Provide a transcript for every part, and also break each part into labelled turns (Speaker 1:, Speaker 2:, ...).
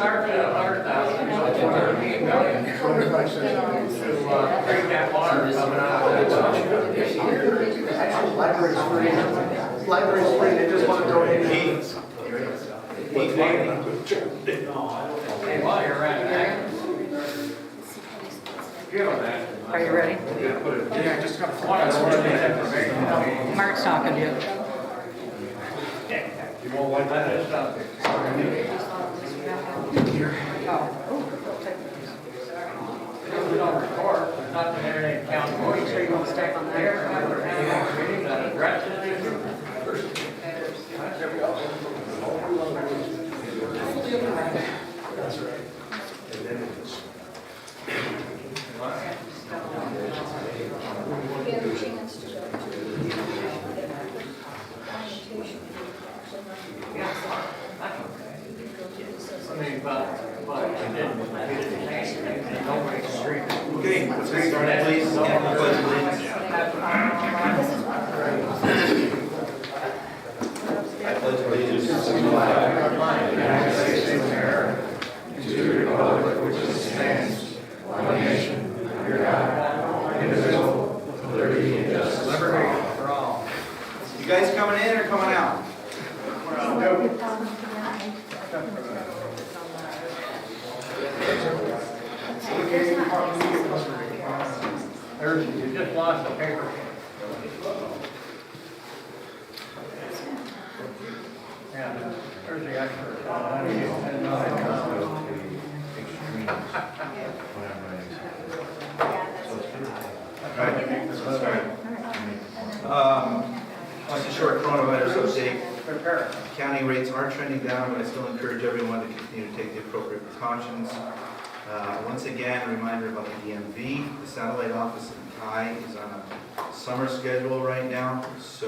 Speaker 1: Started at 100,000, so it's 108 million. To treat that water coming out of that.
Speaker 2: Library's free. Library's free, they just want to donate.
Speaker 1: Hey, while you're at that, give them that.
Speaker 3: Are you ready?
Speaker 2: Yeah, just got
Speaker 1: One of the worst things ever made.
Speaker 3: Mark's talking to you.
Speaker 1: You won't want that stuff. We don't record, there's nothing there in county.
Speaker 3: Are you sure you want to start on
Speaker 1: There,
Speaker 3: that?
Speaker 1: we're having a meeting that addresses it.
Speaker 2: That's right.
Speaker 1: I mean, but you didn't change anything, nobody can read it.
Speaker 4: Okay, let's get started, please. Yeah, pledge allegiance. I pledge allegiance to the flag of the United States of America, and to the republic which stands, one nation, under God, indivisible, with liberty and justice for all. You guys coming in or coming out?
Speaker 1: You just lost the paper. Yeah, there's the extra.
Speaker 4: Just a short coronavirus update.
Speaker 1: Prepare.
Speaker 4: County rates are trending down, but I still encourage everyone to continue to take the appropriate precautions. Once again, a reminder about the DMV. The satellite office in Kai is on a summer schedule right now, so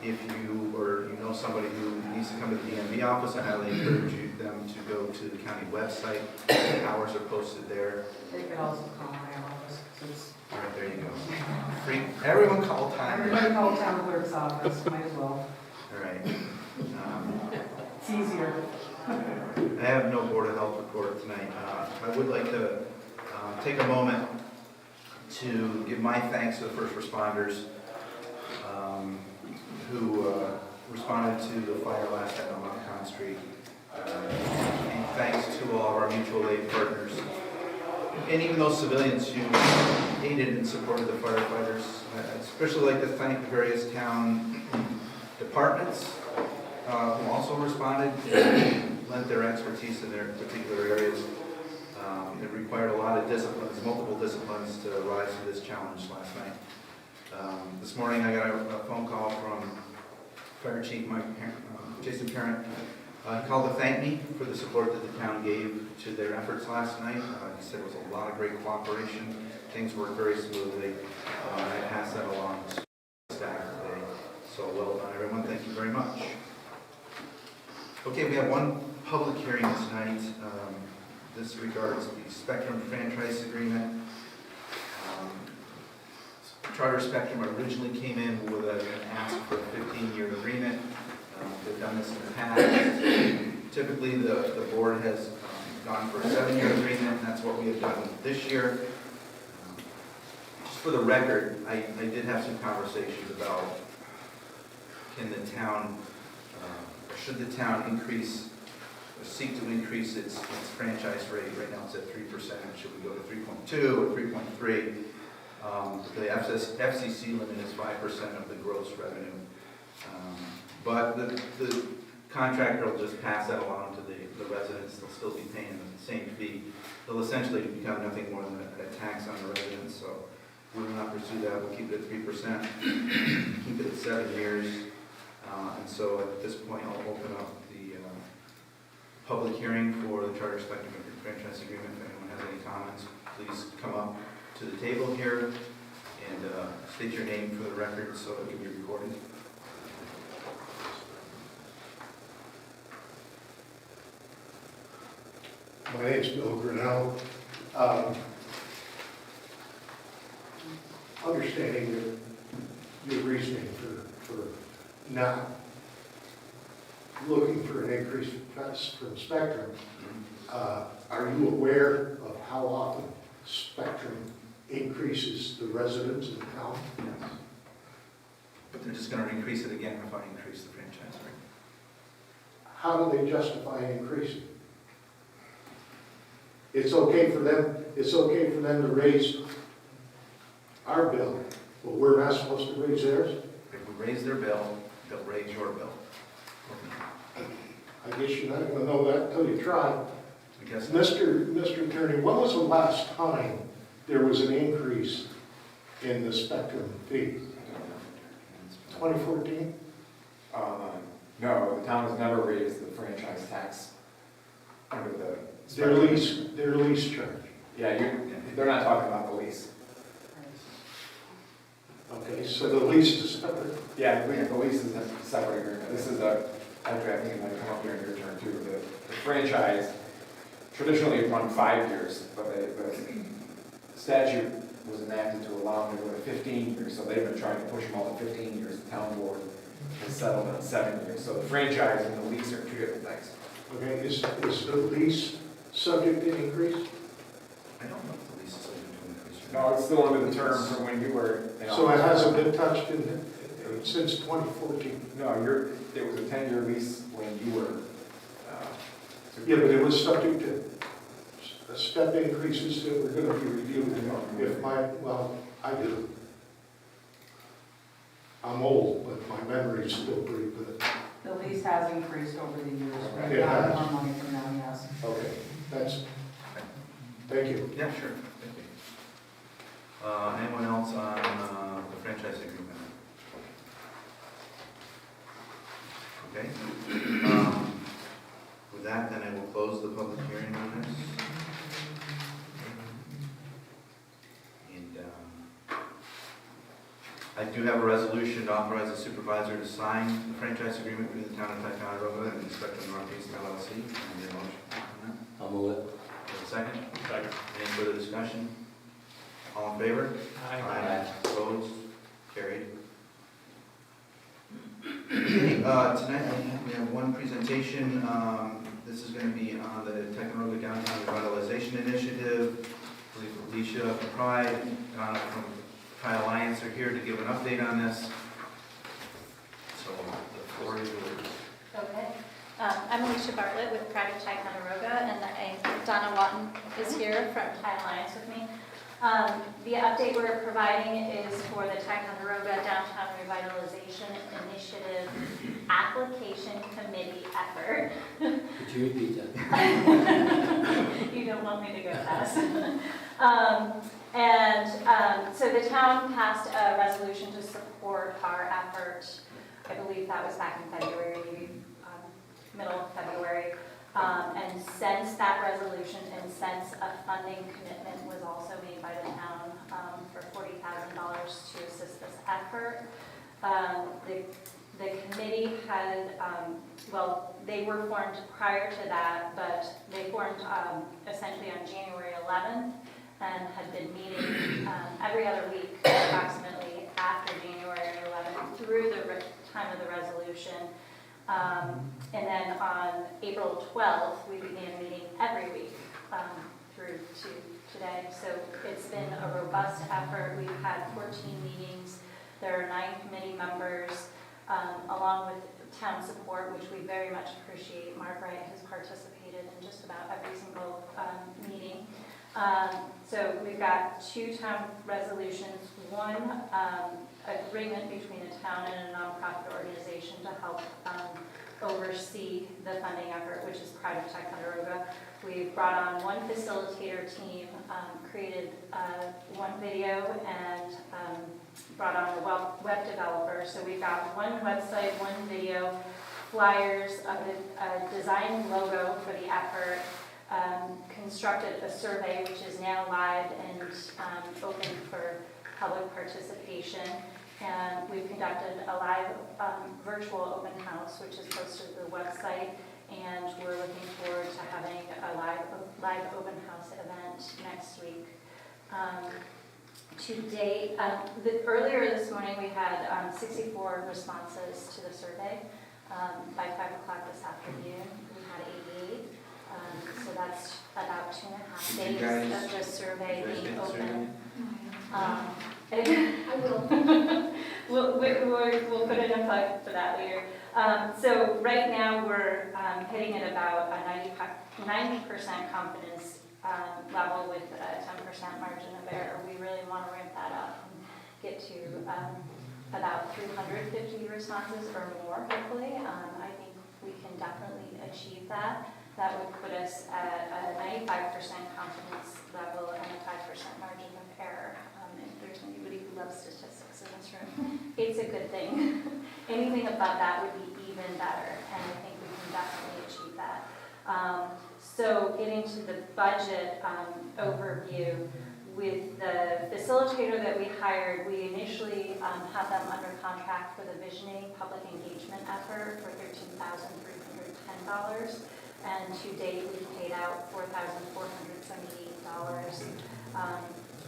Speaker 4: if you or you know somebody who needs to come to the DMV office, I highly encourage them to go to the county website. The hours are posted there.
Speaker 3: They could also call my office. 'Cause it's-
Speaker 4: All right, there you go. Free, everyone call time.
Speaker 3: Everybody call town clerk's office, might as well.
Speaker 4: All right.
Speaker 3: It's easier.
Speaker 4: I have no Board of Health report tonight. I would like to take a moment to give my thanks to the first responders who responded to the fire last night on Mount Street. And thanks to all of our mutual aid partners. And even those civilians who aided and supported the firefighters. I'd especially like to thank the various town departments who also responded and lent their expertise in their particular areas. It required a lot of disciplines, multiple disciplines to rise to this challenge last night. This morning I got a phone call from Fire Chief Jason Parent. He called to thank me for the support that the town gave to their efforts last night. He said it was a lot of great cooperation. Things worked very smoothly. I passed that along to the staff today. So well done, everyone. Thank you very much. Okay, we have one public hearing tonight. This regards the Spectrum franchise agreement. Charter Spectrum originally came in with an ask for a 15-year agreement. They've done this in the past. Typically, the board has gone for a 7-year agreement, and that's what we have done this year. Just for the record, I did have some conversations about can the town, should the town increase, or seek to increase its franchise rate. Right now it's at 3%. Should we go to 3.2 or 3.3? The FCC limit is 5% of the gross revenue. But the contractor will just pass that along to the residents. They'll still be paying the same fee. They'll essentially become nothing more than a tax on the residents. So we will not pursue that. We'll keep it at 3%, keep it at 7 years. And so at this point, I'll open up the public hearing for the Charter Spectrum franchise agreement. If anyone has any comments, please come up to the table here and state your name for the record so it can be recorded.
Speaker 2: My name's Bill Grinnell. Understanding your reasoning for not looking for an increased cuts from Spectrum, are you aware of how often Spectrum increases the residents in town?
Speaker 4: Yes. But they're just gonna increase it again if I increase the franchise rate.
Speaker 2: How do they justify increasing? It's okay for them to raise our bill, but we're not supposed to raise theirs?
Speaker 4: If we raise their bill, they'll raise your bill.
Speaker 2: I guess you're not gonna know that until you try.
Speaker 4: I guess,
Speaker 2: Mr. Attorney, when was the last time there was an increase in the Spectrum fee? 2014?
Speaker 1: No, the town has never raised the franchise tax under the.
Speaker 2: Their lease charge.
Speaker 1: Yeah, they're not talking about the lease.
Speaker 2: Okay, so the lease is separate.
Speaker 1: Yeah, the lease is a separate agreement. This is actually, I think it might come up during your turn too. The franchise traditionally run 5 years, but the statute was enacted to allow them to go to 15 years, so they've been trying to push them all to 15 years. The town board has settled on 7 years. So the franchise and the lease are two different things.
Speaker 2: Okay, is the lease subject to increase?
Speaker 4: I don't know if the lease is subject to increase.
Speaker 1: No, it's still under the term from when you were.
Speaker 2: So it hasn't been touched since 2014?
Speaker 1: No, it was a 10-year lease when you were.
Speaker 2: Yeah, but it was subject to step increases that were going to be reviewed. I do. I'm old, but my memory's still pretty good.
Speaker 3: The lease has increased over the years. We've
Speaker 2: It
Speaker 3: gotten
Speaker 2: has.
Speaker 3: more money from them, yes.
Speaker 2: Okay, thank you.
Speaker 4: Yeah, sure, thank you. Anyone else on the franchise agreement? Okay. With that, then I will close the public hearing on this. And I do have a resolution to authorize the supervisor to sign the franchise agreement between the town of Ticonderoga and the Spectrum Northeast LLC. Can I get a motion on that?
Speaker 5: I'll move it.
Speaker 4: Have a second? Second. Any further discussion? All in favor?
Speaker 5: Aye.
Speaker 4: Opposed? Carried. Okay, tonight we have one presentation. This is going to be on the Ticonderoga Downtown Revitalization Initiative. I believe Alicia from Pride, from Pride Alliance are here to give an update on this. So the floor is yours.
Speaker 6: Okay. I'm Alicia Bartlett with Pride of Ticonderoga, and Donna Watton is here from Tide Alliance with me. The update we're providing is for the Ticonderoga Downtown Revitalization Initiative Application Committee effort.
Speaker 5: Could you repeat that?
Speaker 6: You don't want me to go fast. So the town passed a resolution to support our effort. I believe that was back in February, middle of February. And since that resolution and since a funding commitment was also made by the town for $40,000 to assist this effort, the committee had, they were formed prior to that, but they formed essentially on January 11th and had been meeting every other week approximately after January 11th through the time of the resolution. And then on April 12th, we began meeting every week through to today. So it's been a robust effort. We've had 14 meetings. There are 9 committee members, along with town support, which we very much appreciate. Mark Wright has participated in just about every single meeting. So we've got 2 town resolutions, one agreement between the town and a nonprofit organization to help oversee the funding effort, which is Pride of Ticonderoga. We've brought on one facilitator team, created one video, and brought on a web developer. So we've got one website, one video, flyers, a design logo for the effort, constructed a survey which is now live and open for public participation. And we've conducted a live virtual open house, which is posted to the website, and we're looking forward to having a live open house event next week. To date, earlier this morning we had 64 responses to the survey. By 5 o'clock this afternoon, we had 88. So that's about 2.5
Speaker 4: Did you
Speaker 6: days
Speaker 4: guys-
Speaker 6: of the survey
Speaker 4: You guys
Speaker 6: being
Speaker 4: did the survey?
Speaker 6: open. I will. We'll put in a plug for that later. So right now, we're hitting at about a 90% confidence level with a 10% margin of error. We really want to ramp that up and get to about 350 responses or more, hopefully. I think we can definitely achieve that. That would put us at a 95% confidence level and a 5% margin of error. If there's anybody who loves statistics in this room, it's a good thing. Anything above that would be even better, and I think we can definitely achieve that. So getting to the budget overview, with the facilitator that we hired, we initially had them under contract for the visioning public engagement effort for $13,310. And to date, we've paid out $4,478.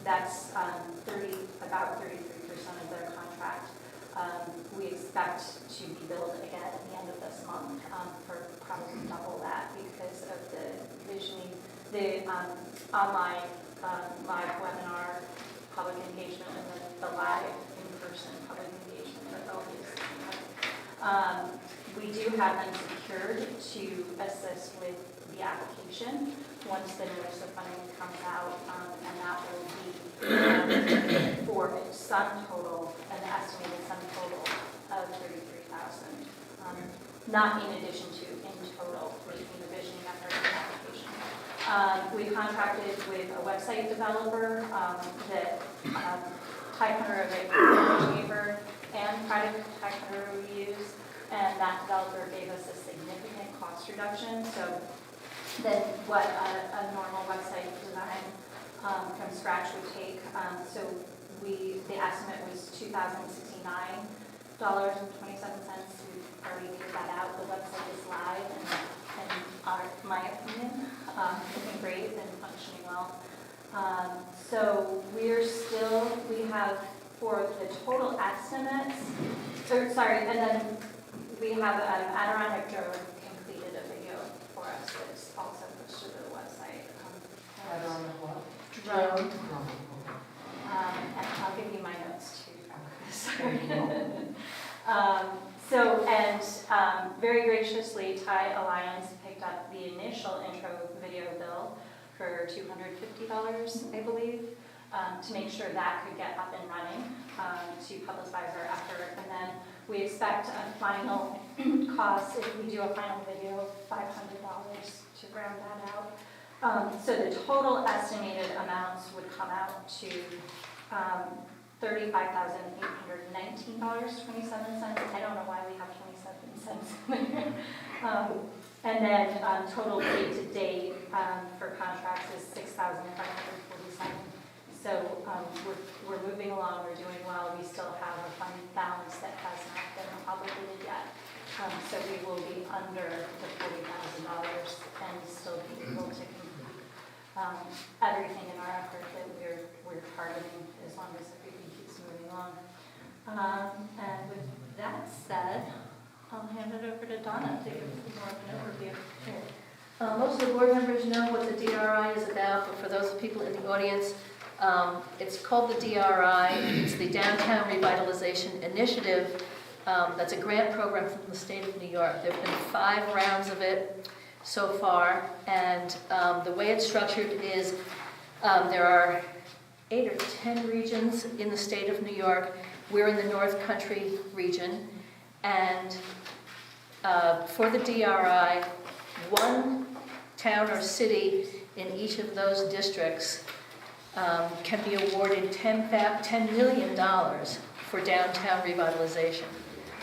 Speaker 6: That's about 33% of their contract. We expect to be billed again at the end of this month for probably double that because of the visioning, the online live webinar public engagement and then the live in-person public engagement that they'll be assisting with. We do have them secured to assist with the application once the notice of funding comes out, and that will be for a sum total, an estimated sum total of $33,000, not in addition to in total between the visioning effort and the application. We contracted with a website developer that Ticonderoga Chamber and Private Ticonderoga we use, and that developer gave us a significant cost reduction. So than what a normal website design from scratch would take. So the estimate was $2,069.27. We've already figured that out. The website is live and my opinion, looking great and functioning well. So we have for the total estimates, and then we have Adirondack Drone completed a video for us that's also posted to the website.
Speaker 3: I don't know what.
Speaker 6: Drone. And I'll give you my notes too. Sorry. Very graciously, Thai Alliance picked up the initial intro video bill for $250, I believe, to make sure that could get up and running to publicize our effort. And then we expect a final cost, if we do a final video, of $500 to round that out. So the total estimated amounts would come out to $35,819.27. I don't know why we have 27 cents in there. And then total date-to-date for contracts is $6,547. So we're moving along, we're doing well. We still have a fund balance that has not been obligated yet. So we will be under the $40,000 and still be able to complete everything in our effort that we're targeting as long as everything keeps moving along. And with that said, I'll hand it over to Donna to give more of an overview.
Speaker 7: Most of the board members know what the DRI is about, but for those people in the audience, it's called the DRI. It's the Downtown Revitalization Initiative. That's a grant program from the state of New York. There have been 5 rounds of it so far, and the way it's structured is there are 8 or 10 regions in the state of New York. We're in the North Country region, and for the DRI, one town or city in each of those districts can be awarded $10 million for downtown revitalization.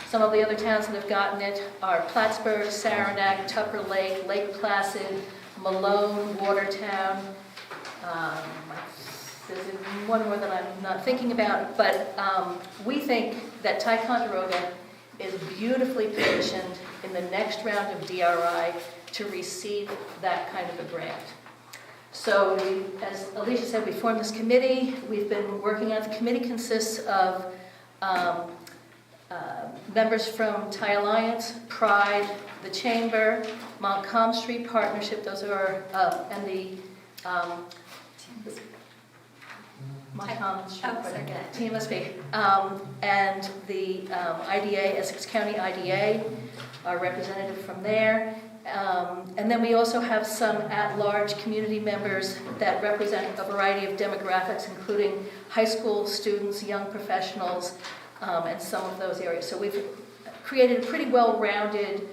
Speaker 7: Some of the other towns that have gotten it are Plattsburgh, Saranac, Tupper Lake, Lake Placid, Malone, Watertown. There's one more that I'm not thinking about, but we think that Ticonderoga is beautifully positioned in the next round of DRI to receive that kind of a grant. So as Alicia said, we formed this committee. We've been working on it. The committee consists of members from Thai Alliance, Pride, the Chamber, Montcalm Street Partnership, those are, and the, Montcalm Street
Speaker 6: Oh, sorry.
Speaker 7: Partnership, TMSB, and the IDA, Essex County IDA, our representative from there. And then we also have some at-large community members that represent a variety of demographics, including high school students, young professionals, and some of those areas. So we've created a pretty well-rounded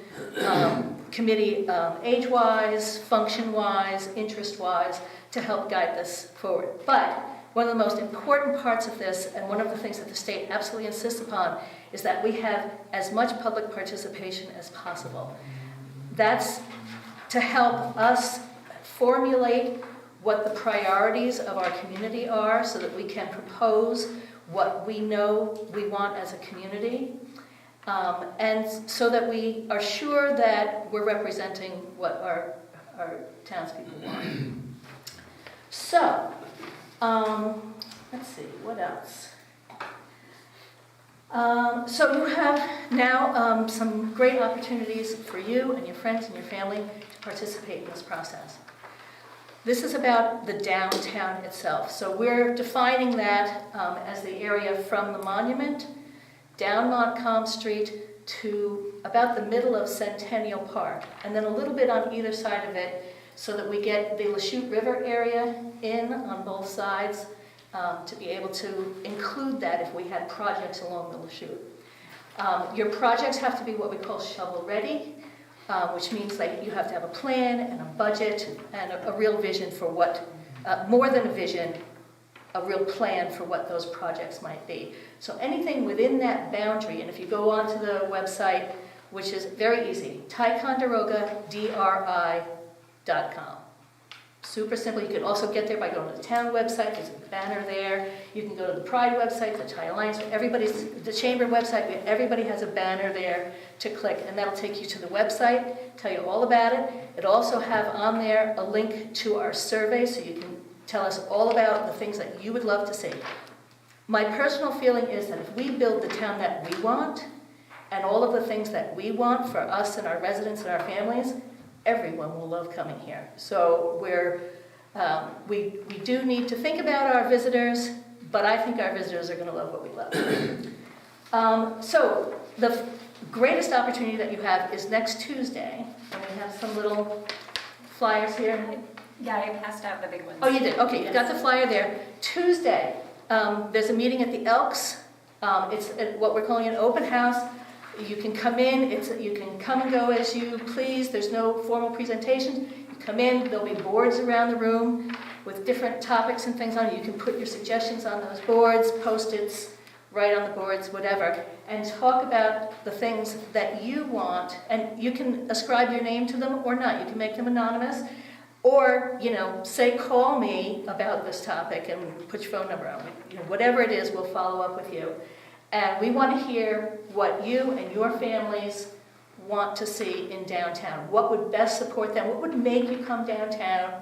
Speaker 7: committee, age-wise, function-wise, interest-wise, to help guide this forward. But one of the most important parts of this, and one of the things that the state absolutely insists upon, is that we have as much public participation as possible. That's to help us formulate what the priorities of our community are so that we can propose what we know we want as a community, and so that we are sure that we're representing what our townspeople want. So, let's see, what else? So you have now some great opportunities for you and your friends and your family to participate in this process. This is about the downtown itself. So we're defining that as the area from the monument down Montcalm Street to about the middle of Centennial Park, and then a little bit on either side of it so that we get the Lachute River area in on both sides, to be able to include that if we had projects along the Lachute. Your projects have to be what we call shovel-ready, which means like you have to have a plan and a budget and a real vision for what, more than a vision, a real plan for what those projects might be. So anything within that boundary, and if you go onto the website, which is very easy, Ticonderoga, DRI.com. Super simple. You can also get there by going to the town website. There's a banner there. You can go to the Pride website, the Tie Alliance, the Chamber website. Everybody has a banner there to click, and that'll take you to the website, tell you all about it. It'll also have on there a link to our survey, so you can tell us all about the things that you would love to see. My personal feeling is that if we build the town that we want, and all of the things that we want for us and our residents and our families, everyone will love coming here. So we do need to think about our visitors, but I think our visitors are going to love what we love. So the greatest opportunity that you have is next Tuesday, and we have some little flyers here.
Speaker 6: Yeah, I passed out the big ones.
Speaker 7: Oh, you did? Okay, you got the flyer there. Tuesday, there's a meeting at the Elks. It's what we're calling an open house. You can come in, you can come and go as you please. There's no formal presentation. You come in, there'll be boards around the room with different topics and things on it. You can put your suggestions on those boards, Post-its, write on the boards, whatever, and talk about the things that you want. And you can ascribe your name to them or not. You can make them anonymous. Or, say, call me about this topic and put your phone number on. Whatever it is, we'll follow up with you. And we want to hear what you and your families want to see in downtown. What would best support them? What would make you come downtown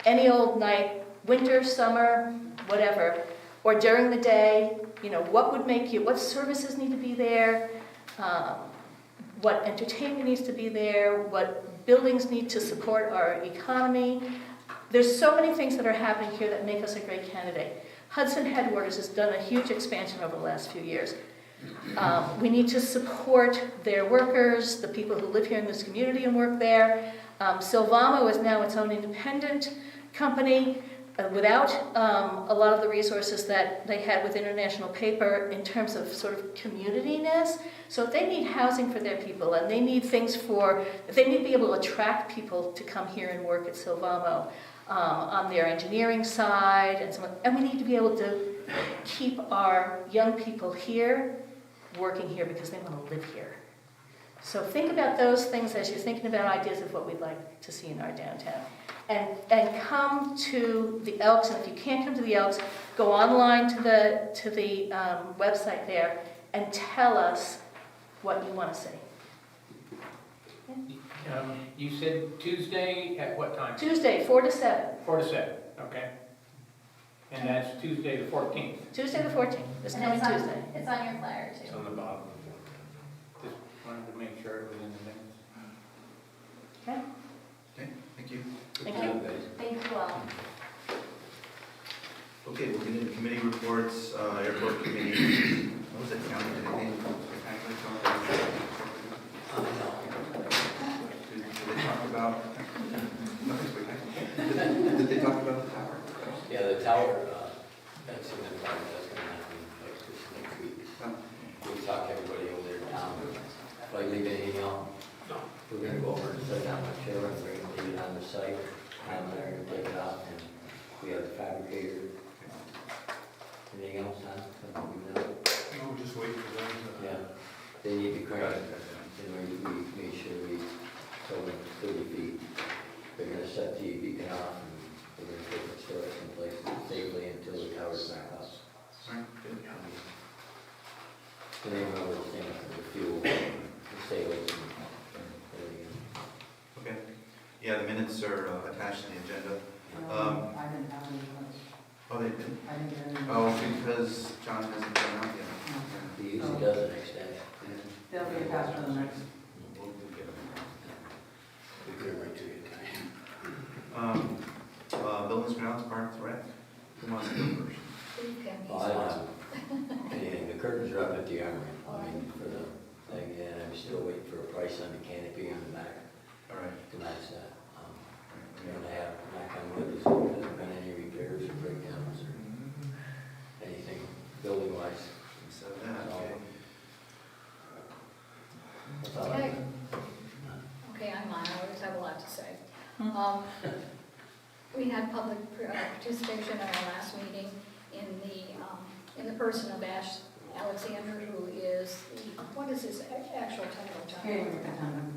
Speaker 7: any old night, winter, summer, whatever, or during the day? What would make you, what services need to be there? What entertainment needs to be there? What buildings need to support our economy? There's so many things that are happening here that make us a great candidate. Hudson Headwaters has done a huge expansion over the last few years. We need to support their workers, the people who live here in this community and work there. Silvamo is now its own independent company without a lot of the resources that they had with International Paper in terms of sort of community-ness. So if they need housing for their people and they need things if they need to be able to attract people to come here and work at Silvamo, on their engineering side, and we need to be able to keep our young people here, working here because they want to live here. So think about those things as you're thinking about ideas of what we'd like to see in our downtown. And come to the Elks, and if you can't come to the Elks, go online to the website there and tell us what you want to see.
Speaker 8: You said Tuesday at what time?
Speaker 7: Tuesday, 4 to 7.
Speaker 8: 4 to 7, okay. And that's Tuesday the 14th.
Speaker 7: Tuesday the 14th, this
Speaker 3: And
Speaker 7: coming
Speaker 3: it's on-
Speaker 7: Tuesday.
Speaker 3: It's on your flyer
Speaker 8: It's
Speaker 3: too.
Speaker 8: on the bottom. Just wanted to make sure it was in the minutes.
Speaker 7: Okay,
Speaker 4: Okay, thank you.
Speaker 7: thank you.
Speaker 5: guys.
Speaker 6: Thank you all.
Speaker 4: Okay, we'll get into committee reports, airport committee, what was it, county, anything? Did they talk about, did they talk about the tower?
Speaker 5: Yeah, the tower, that's in the plan, that's gonna happen like this next week.
Speaker 4: Oh.
Speaker 5: We've talked to everybody over there in town. If I leave anything out, we're gonna go over and sit down my chair and leave it on the site. I'm there to take it out, and we have the fabricator. Anything else, huh?
Speaker 2: No, just wait for them to.
Speaker 5: Yeah, they need to crank it, and we made sure we told them 30 feet. They're gonna set the beacon off, and we're gonna take it, store it someplace safely until the tower's back up.
Speaker 4: Alright, good.
Speaker 5: And then remember the thing for the fuel, the sailors and everything.
Speaker 4: Okay, yeah, the minutes are attached to the agenda.
Speaker 3: I didn't have any ones.
Speaker 4: Oh, they did?
Speaker 3: I didn't get any.
Speaker 4: Oh, because John hasn't done out yet.
Speaker 5: He usually does an extension.
Speaker 3: They'll be attached to the next.
Speaker 4: We'll get them.
Speaker 5: We could write to you.
Speaker 4: Buildings, grounds, parks, rec. Who wants to go first?
Speaker 5: Well, I don't have anything, the curtains are up at the armory, I mean, for the thing, and I'm still waiting for a price on the canopy on the back
Speaker 4: All right.
Speaker 5: to match that. We're gonna have, knock on wood, there hasn't been any repairs or breakdowns or anything building wise.
Speaker 4: So that, okay.
Speaker 5: That's all I
Speaker 9: Okay.
Speaker 5: have.
Speaker 9: Okay, I'm on, I always have a lot to say. We had public participation at our last meeting in the person of Ash Alexander, who is the, what is his actual title, John?
Speaker 3: Skating attendant.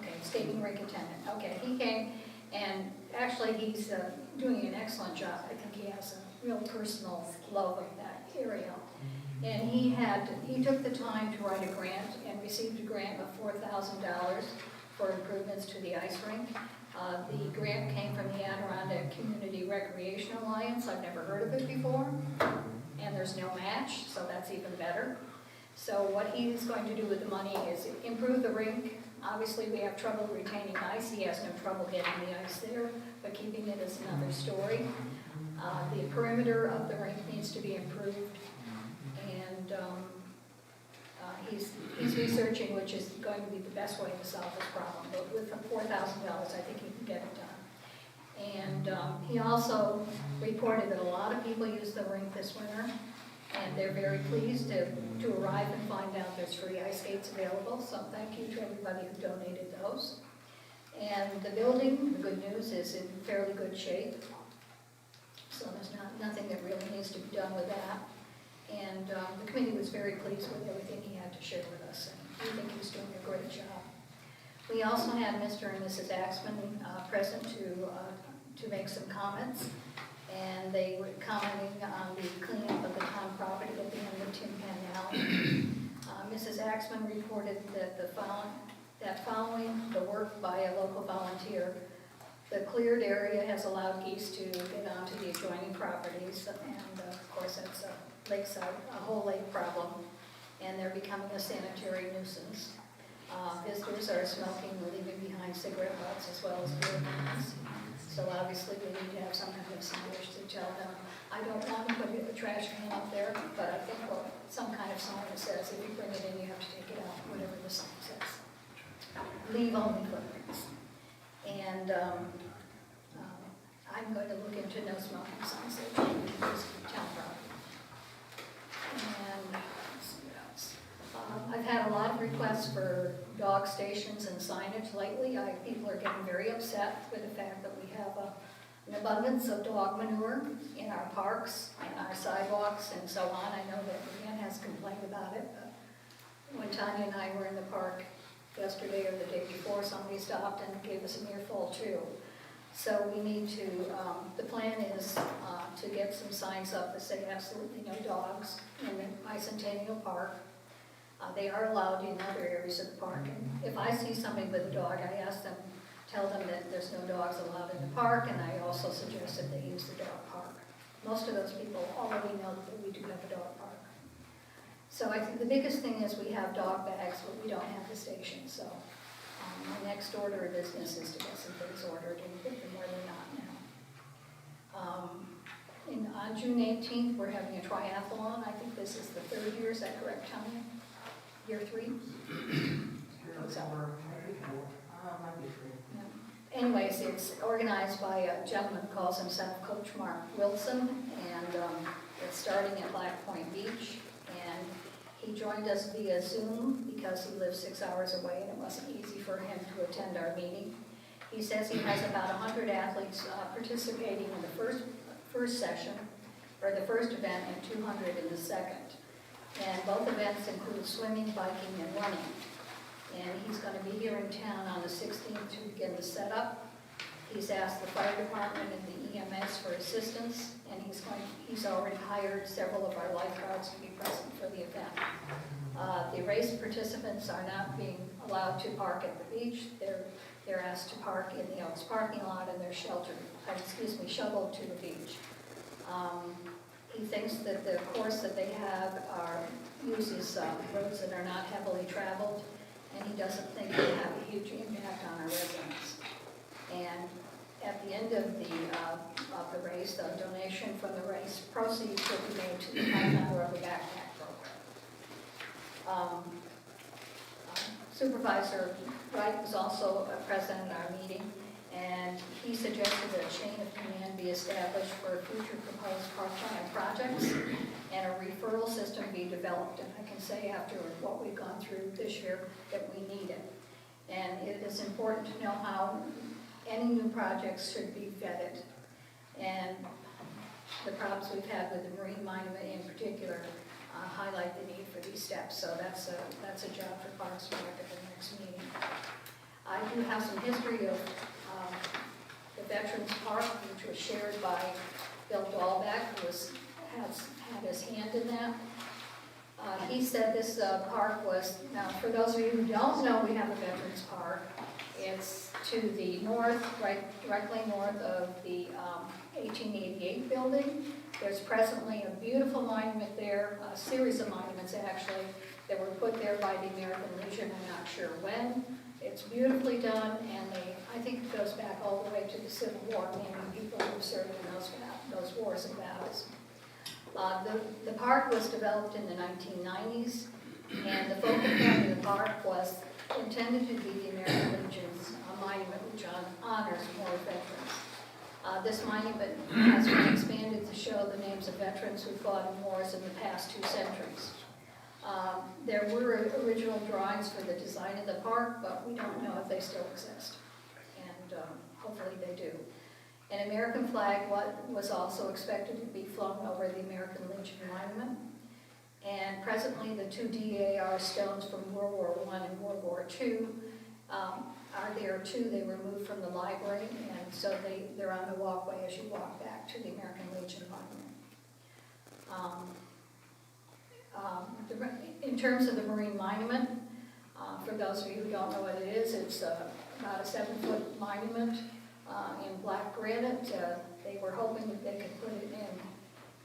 Speaker 9: Okay, skating rink attendant. Okay, he came, and actually he's doing an excellent job. I think he has a real personal love of that area. And he took the time to write a grant and received a grant of $4,000 for improvements to the ice rink. The grant came from the Adirondack Community Recreation Alliance. I've never heard of it before. And there's no match, so that's even better. So what he's going to do with the money is improve the rink. Obviously, we have trouble retaining ice. He has no trouble getting the ice there, but keeping it is another story. The perimeter of the rink needs to be improved. And he's researching which is going to be the best way to solve this problem. But with $4,000, I think he can get it done. And he also reported that a lot of people use the rink this winter, and they're very pleased to arrive and find out there's free ice skates available. So thank you to everybody who donated those. And the building, the good news, is in fairly good shape. So there's nothing that really needs to be done with that. And the committee was very pleased with everything he had to share with us, and we think he's doing a great job. We also had Mr. and Mrs. Axman present to make some comments, and they were commenting on the cleanup of the town property at the end of Tin Pan Alley. Mrs. Axman reported that following the work by a local volunteer, the cleared area has allowed geese to get onto the adjoining properties, and of course that's a lakeside, a whole lake problem, and they're becoming a sanitary nuisance. Visitors are smoking, leaving behind cigarette butts as well as beer cans. So obviously we need to have some kind of signage to tell them, I don't want to put a trash can up there, but I think some kind of sign that says if you bring it in, you have to take it out, whatever the sign says. Leave only footprints. And I'm going to look into no smoking signs that are in this town property. And let's see what else. I've had a lot of requests for dog stations and signage lately. People are getting very upset with the fact that we have an abundance of dog manure in our parks and our sidewalks and so on. I know that Brian has complained about it. When Tanya and I were in the park yesterday or the day before, somebody stopped and gave us an earful too. So we need to, the plan is to get some signs up that say absolutely no dogs in the Bicentennial Park. They are allowed in other areas of the park. And if I see somebody with a dog, I ask them, tell them that there's no dogs allowed in the park, and I also suggest that they use the dog park. Most of those people already know that we do have a dog park. So I think the biggest thing is we have dog bags, but we don't have the station. So My next order of business is to get some things ordered and put them where they're not now. On June 18th, we're having a triathlon. I think this is the third year, is that correct, Tony? Year 3? What's that?
Speaker 3: Might be free.
Speaker 9: Yeah. Anyways, it's organized by a gentleman who calls himself Coach Mark Wilson, and it's starting at Black Point Beach. And he joined us via Zoom because he lives 6 hours away and it wasn't easy for him to attend our meeting. He says he has about 100 athletes participating in the first session, or the first event, and 200 in the second. And both events include swimming, biking, and running. And he's going to be here in town on the 16th to begin the setup. He's asked the fire department and the EMS for assistance, and he's already hired several of our lifeguards to be present for the event. The race participants are not being allowed to park at the beach. They're asked to park in the Elks parking lot, and they're shuttled to the beach. He thinks that the course that they have uses roads that are not heavily traveled, and he doesn't think it'll have a huge impact on our residents. And at the end of the race, the donation from the race proceeds will be made to the Ticonderoga Backpack Program. Supervisor Wright was also present at our meeting, and he suggested that a chain of command be established for future proposed part-time projects and a referral system be developed. And I can say after what we've gone through this year that we need it. And it is important to know how any new projects should be vetted. And the problems we've had with the marine monument in particular highlight the need for these steps. So that's a job for Parks and Rec at the next meeting. I do have some history of the Veterans Park, which was shared by Bill Dahlbeck, who had his hand in that. He said this park was, now for those of you who don't know, we have a Veterans Park. It's to the north, directly north of the 1888 building. There's presently a beautiful monument there, a series of monuments actually, that were put there by the American Legion, I'm not sure when. It's beautifully done, and I think it goes back all the way to the Civil War, naming people who served in those wars and battles. The park was developed in the 1990s, and the focal point of the park was intended to be the American Legion's monument, which honors war veterans. This monument has been expanded to show the names of veterans who fought in wars in the past 2 centuries. There were original drawings for the design of the park, but we don't know if they still exist, and hopefully they do. An American flag was also expected to be flown over the American Legion Monument, and presently the 2 DAR stones from World War I and World War II are there too. They were moved from the library, and so they're on the walkway as you walk back to the American Legion Monument. In terms of the Marine Monument, for those of you who don't know what it is, it's about a 7-foot monument in black granite. They were hoping that they could put it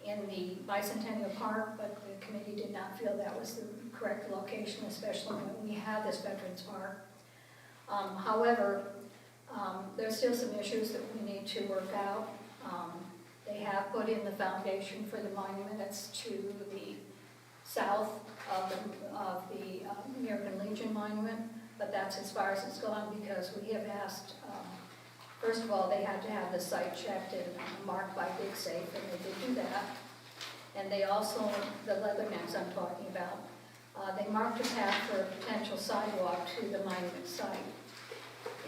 Speaker 9: in the Bicentennial Park, but the committee did not feel that was the correct location, especially when we have this Veterans Park. However, there's still some issues that we need to work out. They have put in the foundation for the monument. It's to the south of the American Legion Monument, but that's as far as it's gone because we have asked, first of all, they had to have the site checked and marked by DigSafe, and they did do that. And they also, the Leathernecks I'm talking about, they marked a path for a potential sidewalk to the monument site.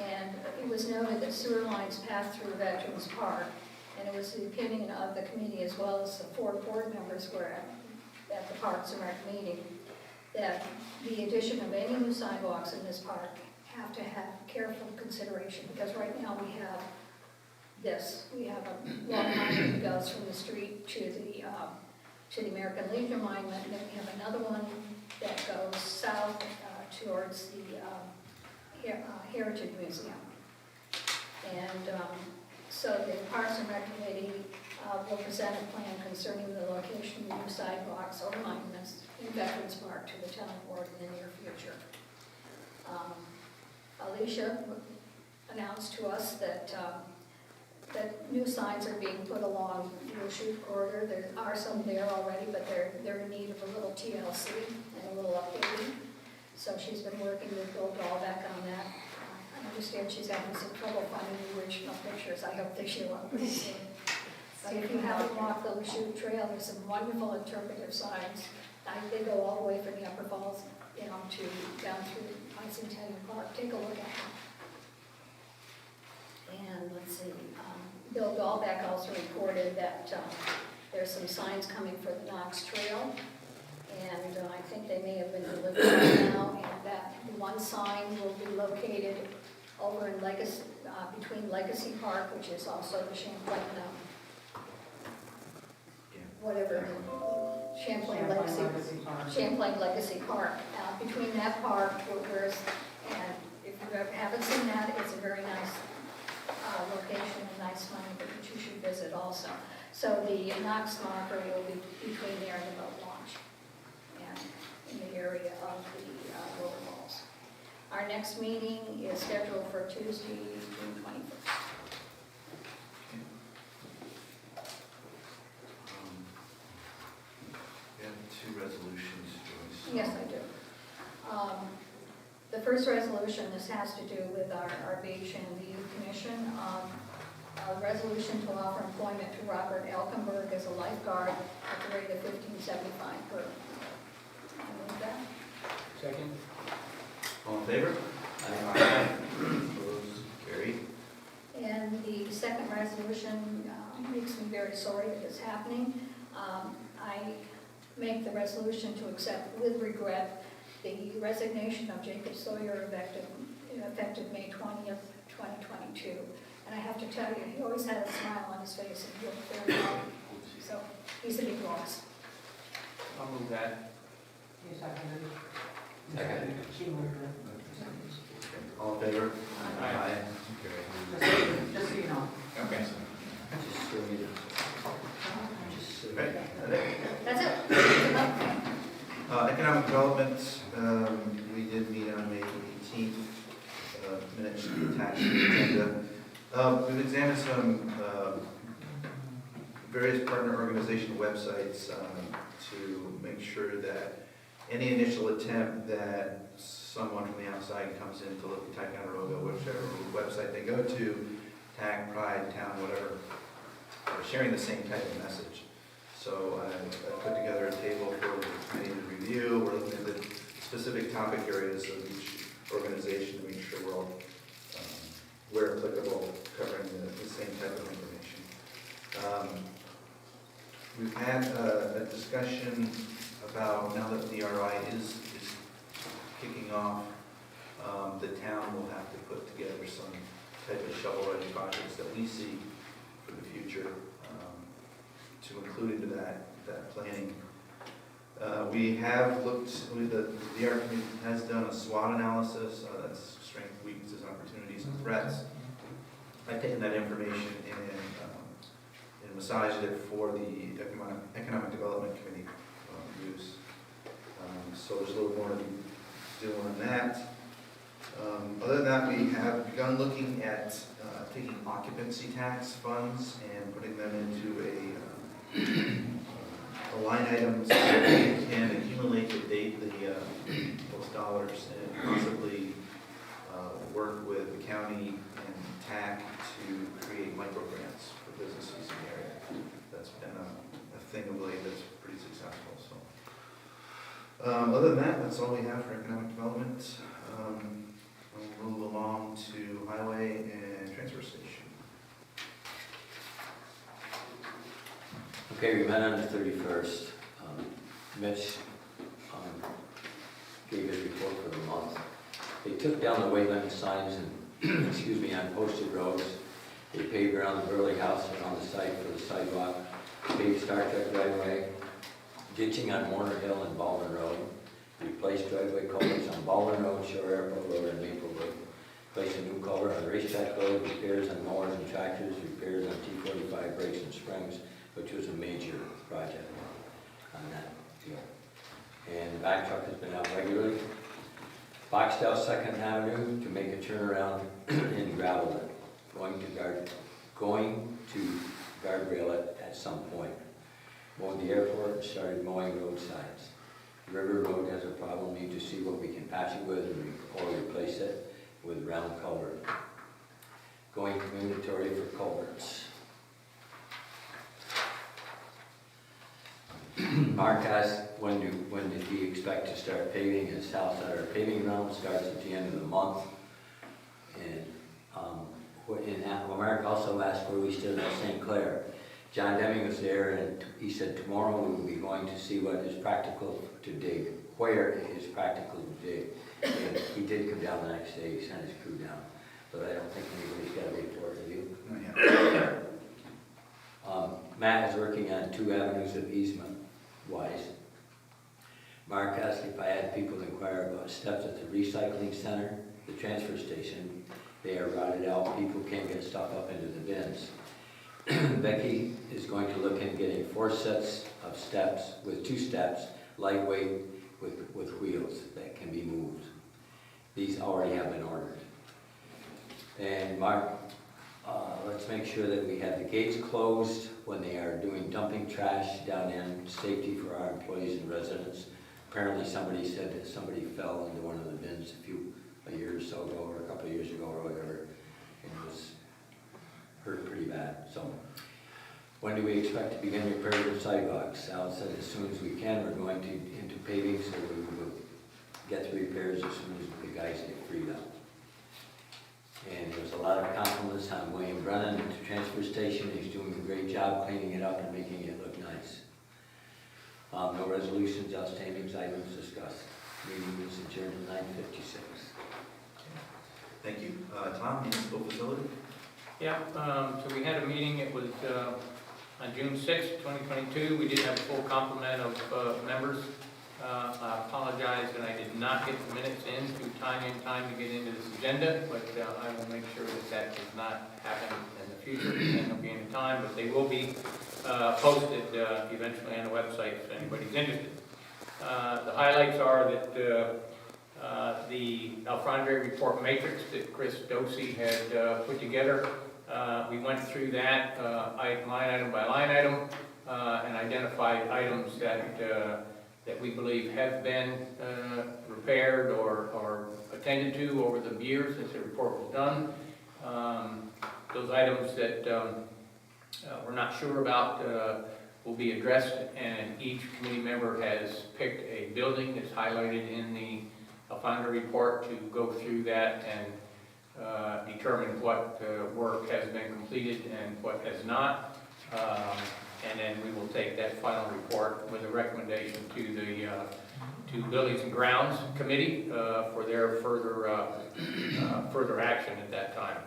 Speaker 9: And it was noted that sewer lines passed through Veterans Park, and it was the opinion of the committee as well as the 4 board members were at the Parks and Rec meeting, that the addition of any new sidewalks in this park have to have careful consideration, because right now we have this. We have a long line that goes from the street to the American Legion Monument, and then we have another one that goes south towards the Heritage Museum. And so the Parks and Rec Committee will present a plan concerning the location of new sidewalks or monuments in Veterans Park to the town board in the near future. Alicia announced to us that, that new signs are being put along the shoot corridor. There are some there already, but they're in need of a little TLC and a little updating. So she's been working with Bill Dahlbeck on that. I understand she's having some trouble finding the original pictures. I hope they show up pretty soon. But if you haven't walked the Lachute Trail, there's some wonderful interpretive signs. They go all the way from the Upper Falls, you know, to down through Bicentennial Park. Take a look at them. And let's see, Bill Dahlbeck also reported that there's some signs coming for the Knox Trail. And I think they may have been delivered by now, and that one sign will be located over in Legacy, between Legacy Park, which is also the Champlain, whatever, Champlain Legacy Park. Between that park, and if you haven't seen that, it's a very nice location, a nice one that you should visit also. So the Knox marker will be between there and the boat launch, and in the area of the lower falls. Our next meeting is scheduled for Tuesday, June 21st.
Speaker 4: We have 2 resolutions, Joyce.
Speaker 9: Yes, I do. The first resolution, this has to do with our beach and the youth commission. A resolution to offer employment to Robert Elkenberg as a lifeguard at the rate of $15.75 per. I move that.
Speaker 8: Second?
Speaker 4: All in favor? Aye. Opposed? Carried.
Speaker 9: And the second resolution makes me very sorry that it's happening. I make the resolution to accept with regret the resignation of Jacob Sawyer effective May 20th, 2022. And I have to tell you, he always had a smile on his face and he looked very well. So he's a big loss.
Speaker 8: I'll move that.
Speaker 3: You seconded it?
Speaker 5: Second.
Speaker 3: She moved it.
Speaker 4: All in favor?
Speaker 8: Aye.
Speaker 4: Carried.
Speaker 3: Just so you know.
Speaker 8: Okay.
Speaker 5: Just so you know. Just so you know.
Speaker 4: Right,
Speaker 9: That's it. Good luck.
Speaker 4: Economic development, we did meet on May 18th, minutes attached to the agenda. We've examined some various partner organization websites to make sure that any initial attempt that someone from the outside comes in to look at Ticonderoga, whichever website they go to, TAG, Pride, Town, whatever, are sharing the same type of message. So I put together a table for the committee to review. We're looking at the specific topic areas of each organization to make sure we're all, where applicable, covering the same type of information. We've had a discussion about, now that the DRI is kicking off, the town will have to put together some type of shovel-ready projects that we see for the future, to include into that planning. We have looked, the DR committee has done a SWOT analysis, that's strengths, weaknesses, opportunities, and threats. I've taken that information and massaged it for the Economic Development Committee use. So there's a little more to be doing on that. Other than that, we have begun looking at taking occupancy tax funds and putting them into a line item so that we can accumulate those dollars and possibly work with the county and TAC to create micro grants for businesses in the area. That's been a thing of late that's pretty successful. So, other than that, that's all we have for economic development. We'll move along to highway and transfer station.
Speaker 5: Okay, we met on the 31st. Mitch gave his report for the month. They took down the weight limit signs and, excuse me, on posted roads. They paved around the Burley House and on the site for the sidewalk. Paved Star Trek right away. Ditching on Warner Hill and Baldwin Road. Replaced driveway culverts on Baldwin Road, Shore Airport Road, and Maple Road. Placed a new culvert on Racetrack Road. Repairs on mowers and tractors. Repairs on T45 brakes and springs, which was a major project on that deal. And the back truck has been out regularly. Foxtel Second Avenue to make a turnaround in gravel, going to guardrail it at some point. Mowed the airport and started mowing roadsides. River Road has a problem, need to see what we can patch it with or replace it with round culvert. Going to inventory for culverts. Mark asked, when did he expect to start paving his house? Our paving round starts at the end of the month. And Mark also asked where we stood at St. Clair. John Deming was there, and he said tomorrow we will be going to see what is practical to dig, where it is practical to dig. And he did come down the next day, he sent his crew down, but I don't think anybody's got a report of you. Matt is working on 2 avenues of easement-wise. Mark asked if I had people inquire about steps at the recycling center, the transfer station. They are rotted out, people can't get stuff up into the bins. Becky is going to look into getting 4 sets of steps with 2 steps, lightweight with wheels that can be moved. These already have been ordered. And Mark, let's make sure that we have the gates closed when they are doing dumping trash down in, safety for our employees and residents. Apparently somebody said that somebody fell into one of the bins a year or so ago, or a couple of years ago or whatever, and was hurt pretty bad. So when do we expect to begin repairs of sidewalks? Sal said as soon as we can. We're going into paving, so we will get the repairs as soon as the guys get freed up. And there was a lot of compliments on William Brennan at the transfer station. He's doing a great job cleaning it up and making it look nice. No resolutions, outstanding items discussed. Meeting is adjourned at 9:56.
Speaker 4: Thank you. Tom, municipal facility?
Speaker 8: Yeah, so we had a meeting, it was on June 6th, 2022. We did have a full complement of members. I apologize that I did not get the minutes in time to get into this agenda, but I will make sure that does not happen in the future, and there'll be any time, but they will be posted eventually on the website if anybody's interested. The highlights are that the Alfondre report matrix that Chris Dosey had put together, we went through that line item by line item and identified items that we believe have been repaired or attended to over the years since the report was done. Those items that we're not sure about will be addressed, and each committee member has picked a building that's highlighted in the Alfondre report to go through that and determine what work has been completed and what has not. And then we will take that final report with a recommendation to the Buildings and Grounds Committee for their further action at that time.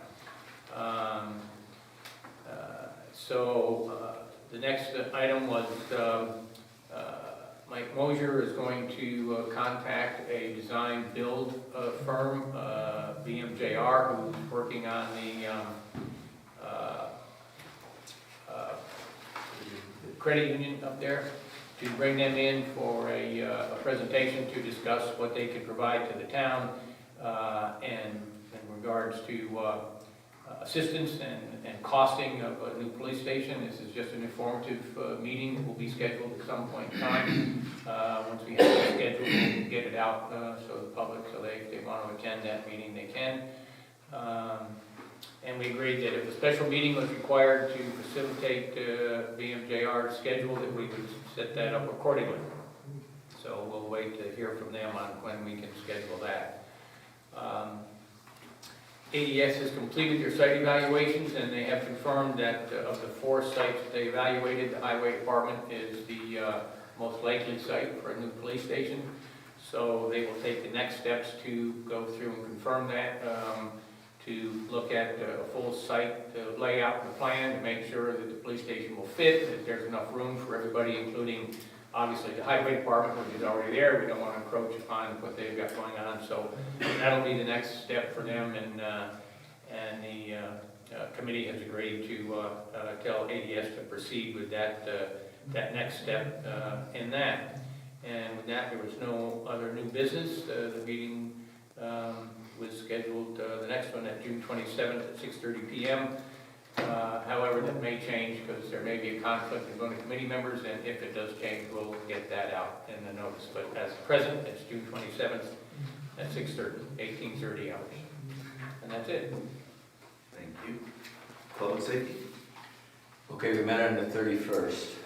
Speaker 8: The next item was Mike Mosier is going to contact a design build firm, BMJR, who's working on the credit union up there, to bring them in for a presentation to discuss what they can provide to the town and in regards to assistance and costing of a new police station. This is just an informative meeting that will be scheduled at some point in time. Once we have it scheduled, we'll get it out so the public, so if they want to attend that meeting, they can. And we agreed that if a special meeting was required to facilitate BMJR's schedule, that we would set that up accordingly. So we'll wait to hear from them on when we can schedule that. ADS has completed their site evaluations, and they have confirmed that of the 4 sites they evaluated, the highway department is the most likely site for a new police station. So they will take the next steps to go through and confirm that, to look at a full site layout and plan to make sure that the police station will fit, that there's enough room for everybody, including obviously the highway department, which is already there. We don't want to encroach upon what they've got going on. So that'll be the next step for them, and the committee has agreed to tell ADS to proceed with that next step in that. And with that, there was no other new business. The meeting was scheduled, the next one at June 27th at 6:30 PM. However, that may change because there may be a conflict in one of the committee members, and if it does change, we'll get that out in the notice. But as present, it's June 27th at 6:30, 18:30 hours. And that's it.
Speaker 4: Thank you. Public safety?
Speaker 5: Okay, we met on the 31st.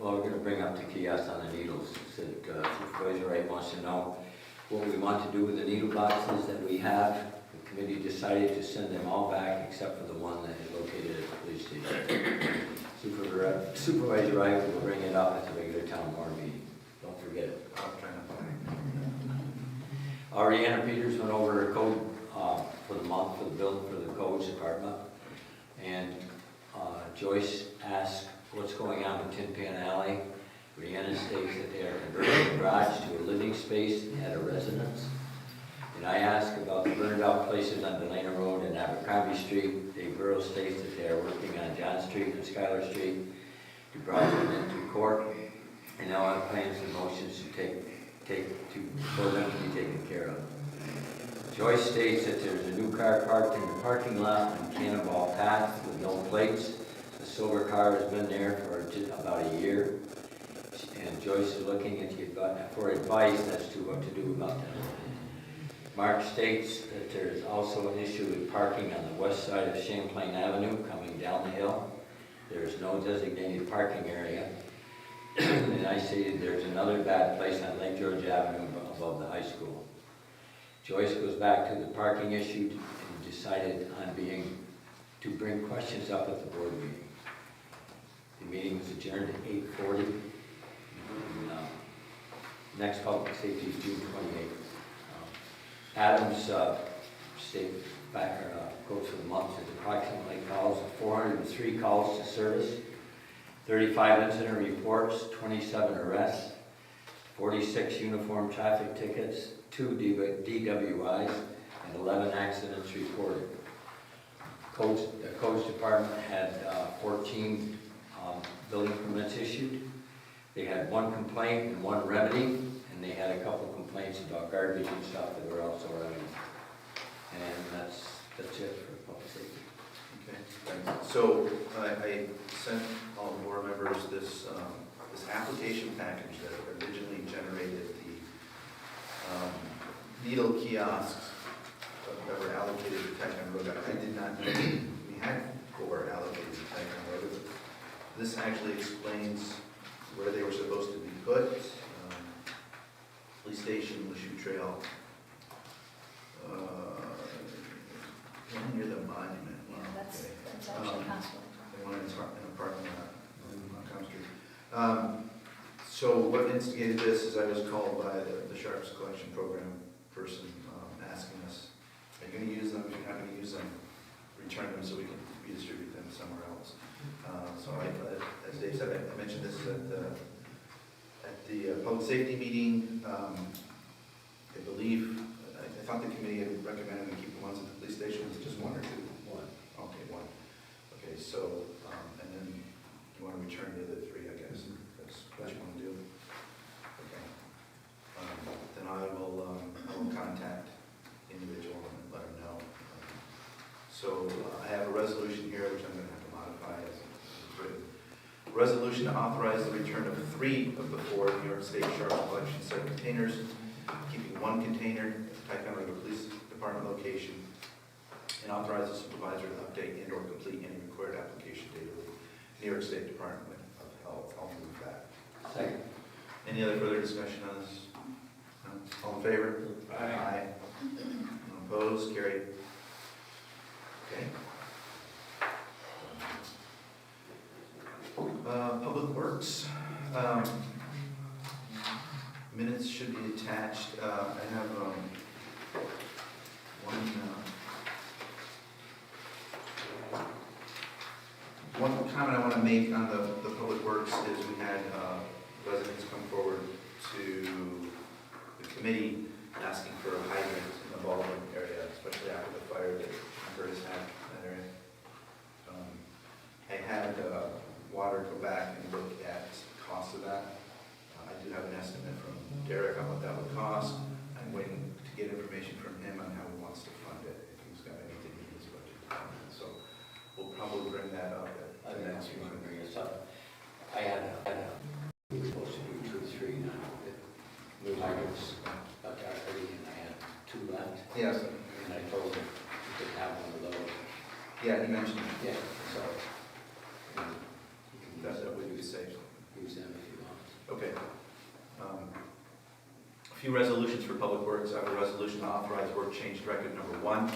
Speaker 5: Well, we're gonna bring up the kiosk on the needles. Supervisor Wright wants to know what we want to do with the needle boxes that we have. The committee decided to send them all back except for the one that is located at the police station. Supervisor Wright will bring it up at the regular town board meeting. Don't forget it.
Speaker 4: I'll try not to.
Speaker 5: Ariana Peters went over her code for the month for the building for the codes department. And Joyce asked what's going on with Tin Pan Alley. Brianna states that they are converting the garage to a living space at a residence. And I asked about the burned out places on Delana Road and Abercrombie Street. Dave Burrow states that they are working on John Street and Schuyler Street to bring them into court. And now I plans and motions for them to be taken care of. Joyce states that there's a new car parked in the parking lot on Cannonball Path with no plates. The silver car has been there for just about a year. And Joyce is looking at for advice as to what to do about that. Mark states that there's also an issue with parking on the west side of Champlain Avenue coming down the hill. There's no designated parking area. And I say there's another bad place on Lake George Avenue above the high school. Joyce goes back to the parking issue and decided on to bring questions up at the board meeting. The meeting was adjourned at 8:40. Next public safety is June 28th. Adams quote for the month is approximately 403 calls to service, 35 incident reports, 27 arrests, 46 uniform traffic tickets, 2 DWIs, and 11 accidents reported. The codes department had 14 building permits issued. They had 1 complaint and 1 remedy, and they had a couple complaints about garbage and stuff that were also remedied. And that's it for public safety.
Speaker 4: Okay, thanks. So I sent all the board members this application package that originally generated the needle kiosks that were allocated to Ticonderoga. I did not know we had 4 allocated to Ticonderoga. This actually explains where they were supposed to be put. Police station, Lachute Trail, one near the monument.
Speaker 9: Yeah, that's
Speaker 4: Okay.
Speaker 9: actually possible.
Speaker 4: They wanted in a parking lot on Common Street. So what instigated this is I was called by the Sharps Collection Program person asking us, are you going to use them? If you're not going to use them, return them so we can redistribute them somewhere else. So as Dave said, I mentioned this at the public safety meeting. I believe, I thought the committee had recommended to keep the ones at the police station. Was it just 1 or 2?
Speaker 5: 1.
Speaker 4: Okay, 1. Okay, so, and then you want to return the other 3, I guess. That's what you want to do. Okay. Then I will contact the individual and let him know. So I have a resolution here, which I'm going to have to modify as written. Resolution to authorize the return of 3 of the 4 New York State Sharps Collection set containers, keeping 1 container at the Ticonderoga Police Department location, and authorize the supervisor to update and/or complete any required application data with the New York State Department of Health. I'll move that.
Speaker 5: Second.
Speaker 4: Any other further discussion on this? No? All in favor?
Speaker 1: Aye.
Speaker 4: Opposed? Carried. Okay. Public Works. Minutes should be attached. I have one comment I want to make on the Public Works is we had residents come forward to the committee asking for a hydrant in the ballroom area, especially after the fire that Curtis had in that area. I had Water go back and look at the cost of that. I do have an Yeah, he mentioned it.
Speaker 5: Yeah, so,
Speaker 4: That's what we could say.
Speaker 5: use them if you want.
Speaker 4: Okay. A few resolutions for Public Works. I have a resolution to authorize work change directive number 1.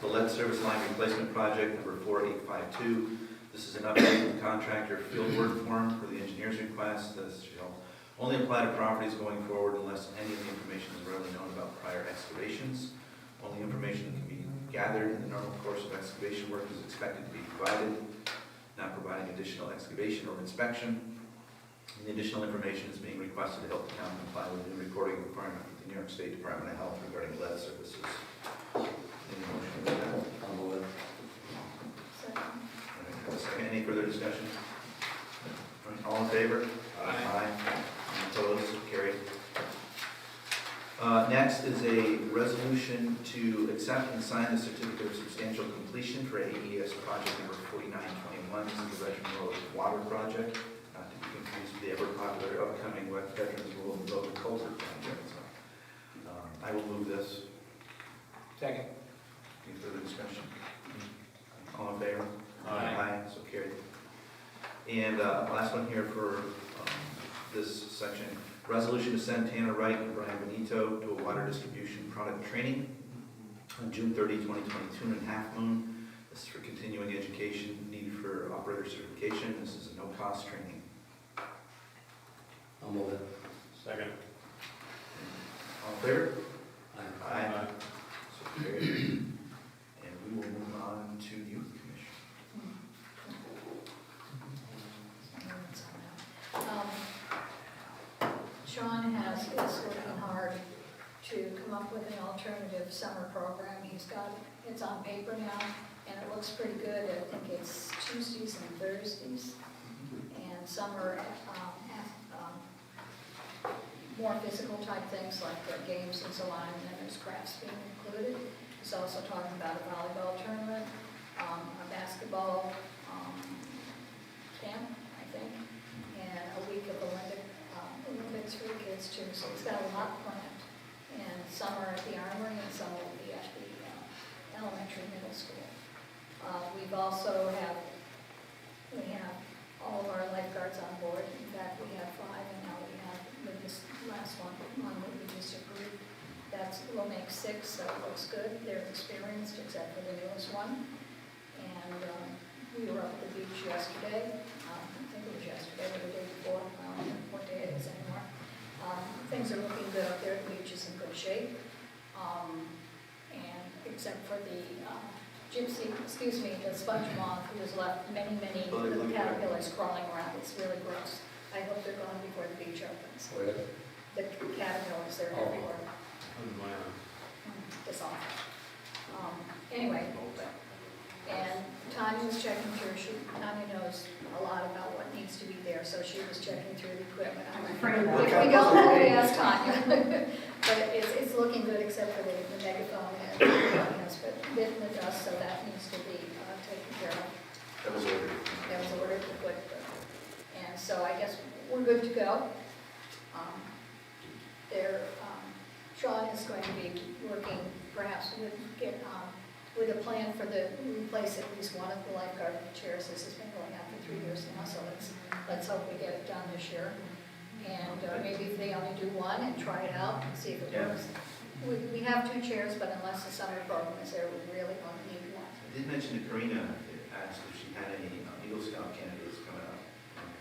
Speaker 4: The lead service line replacement project number 4852. This is an update from the contractor field work form for the engineer's request. This shall only apply to properties going forward unless any of the information is readily known about prior excavations. Only information that can be gathered in the normal course of excavation work is expected to be provided, not providing additional excavation or inspection. And the additional information is being requested to help the town comply with the new reporting requirement with the New York State Department of Health regarding lead services. Any motion for that?
Speaker 5: I'll move it.
Speaker 9: Second.
Speaker 4: All right, have a second. Any further discussion? All right, all in favor? Aye. Any opposed? So carried. Next is a resolution to accept and sign the certificate of substantial completion for AES project number 4921. This is the Veteran Road Water Project, not to be confused with the ever popular upcoming Veterans Road Culvert Project. So, I will move this.
Speaker 8: Second.
Speaker 4: Any further discussion? All in favor?
Speaker 8: Aye.
Speaker 4: So carried. And last one here for this section. Resolution to send Tanner Wright and Brian Benito to a water distribution product training on June 30, 2022 in Half Moon. This is for continuing education needed for operator certification. This is a no-cost training.
Speaker 5: I'll move it.
Speaker 8: Second.
Speaker 4: All in favor?
Speaker 5: Aye.
Speaker 4: So carried. And we will move on to Youth Commission.
Speaker 9: Sean is working hard to come up with an alternative summer program. It's on paper now, and it looks pretty good. I think it's Tuesdays and Thursdays, and some are more physical type things like games and so on, and then there's crafts being included. He's also talking about a volleyball tournament, a basketball camp, I think, and a week of Olympics for the kids too. So he's got a lot planned. And some are at the Armory and some will be at the elementary, middle school. We have all of our lifeguards on board. In fact, we have 5, and now we have with this last one that we just approved. We'll make 6, so it looks good. They're experienced except for the newest one. And we were up at the beach yesterday. I think it was yesterday or the day before. I don't know what day it is anymore. Things are looking good up there. The beach is in good shape. And except for the the sponge moth who has left many little caterpillars crawling around. It's really gross. I hope they're gone before the beach opens.
Speaker 5: Where?
Speaker 9: The caterpillars, they're
Speaker 5: Oh.
Speaker 9: everywhere. It's awful. Anyway, and Tanya was checking through. Tanya knows a lot about what needs to be there, so she was checking through the equipment.
Speaker 3: I'm afraid of that.
Speaker 9: If we don't know, we ask Tanya. But it's looking good except for the megaphone has bitten the dust, so that needs to be taken care of.
Speaker 4: That was ordered.
Speaker 9: That was ordered to put, and so I guess we're good to go. Sean is going to be working perhaps with a plan for replace at least one of the lifeguard chairs. This has been going on for 3 years now, so let's hope we get it done this year. And maybe if they only do one and try it out and see if it works. We have 2 chairs, but unless the summer program is there, we really only need one.
Speaker 4: I did mention to Karina, asked if she had any Eagle Scout candidates coming up.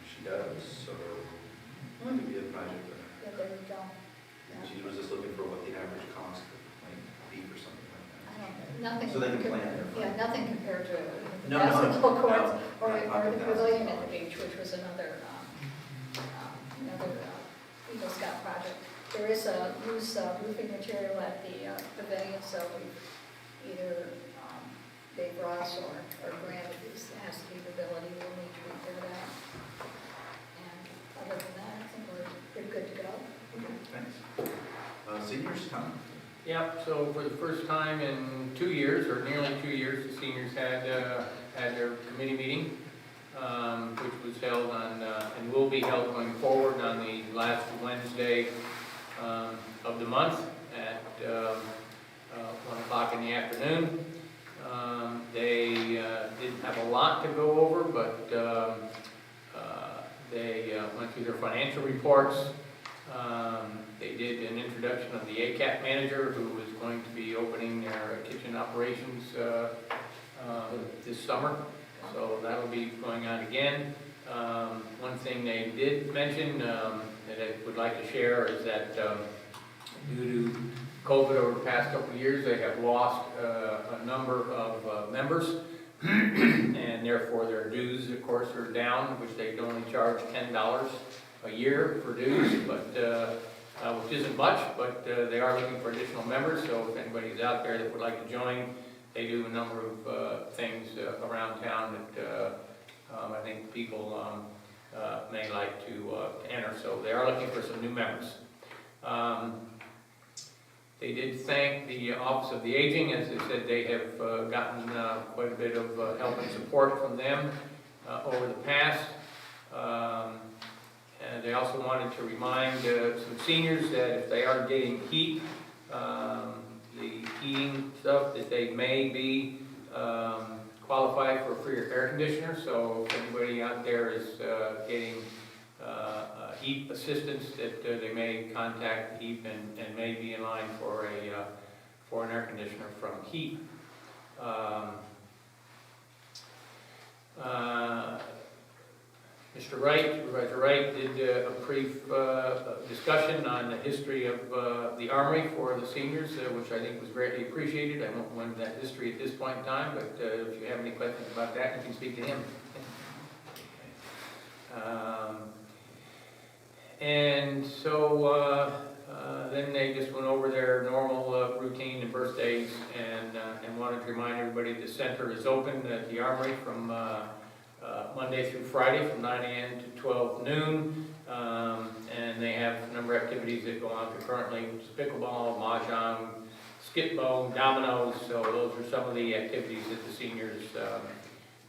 Speaker 4: She does, so it could be a project.
Speaker 9: Yeah, there we go.
Speaker 4: She was just looking for what the average cost might be for something like
Speaker 9: I
Speaker 4: that.
Speaker 9: don't know, nothing.
Speaker 4: So they can plan their fun.
Speaker 9: Yeah, nothing compared to the
Speaker 4: No,
Speaker 9: basketball courts
Speaker 4: no,
Speaker 9: or
Speaker 4: not
Speaker 9: the
Speaker 4: 100,000.
Speaker 9: pavilion at the beach, which was another Eagle Scout project. There is a loose roofing material at the pavilion, so we either Dave Ross or Grant, if he has the capability, will need to repair that. And other than that, I think we're pretty good to go.
Speaker 4: Okay, thanks. Seniors, Tom?
Speaker 8: Yep, so for the first time in 2 years, or nearly 2 years, the seniors had their committee meeting, which was held on, and will be held going forward on the last Wednesday of the month at 1 o'clock in the afternoon. They didn't have a lot to go over, but they went through their financial reports. They did an introduction of the ACAP manager, who is going to be opening their kitchen operations this summer. So that'll be going on again. One thing they did mention that I would like to share is that due to COVID over the past couple of years, they have lost a number of members, and therefore their dues, of course, are down, which they can only charge $10 a year for dues, but which isn't much, but they are looking for additional members. So if anybody's out there that would like to join, they do a number of things around town that I think people may like to enter. So they are looking for some new members. They did thank the Office of the Aging. As they said, they have gotten quite a bit of help and support from them over the past. And they also wanted to remind some seniors that if they are getting heat, the heating stuff, that they may be qualified for free air conditioner. So if anybody out there is getting heat assistance, that they may contact HEAP and may be in line for an air conditioner from HEAP. Mr. Wright, Supervisor Wright, did a brief discussion on the history of the Armory for the seniors, which I think was greatly appreciated. I won't go into that history at this point in time, but if you have any questions about that, you can speak to him. And so then they just went over their normal routine and birthdays, and wanted to remind everybody the center is open at the Armory from Monday through Friday from 9 a.m. to 12 noon. And they have a number of activities that go on concurrently, which is pickleball, mahjong, skip-bone, dominoes. So those are some of the activities that the seniors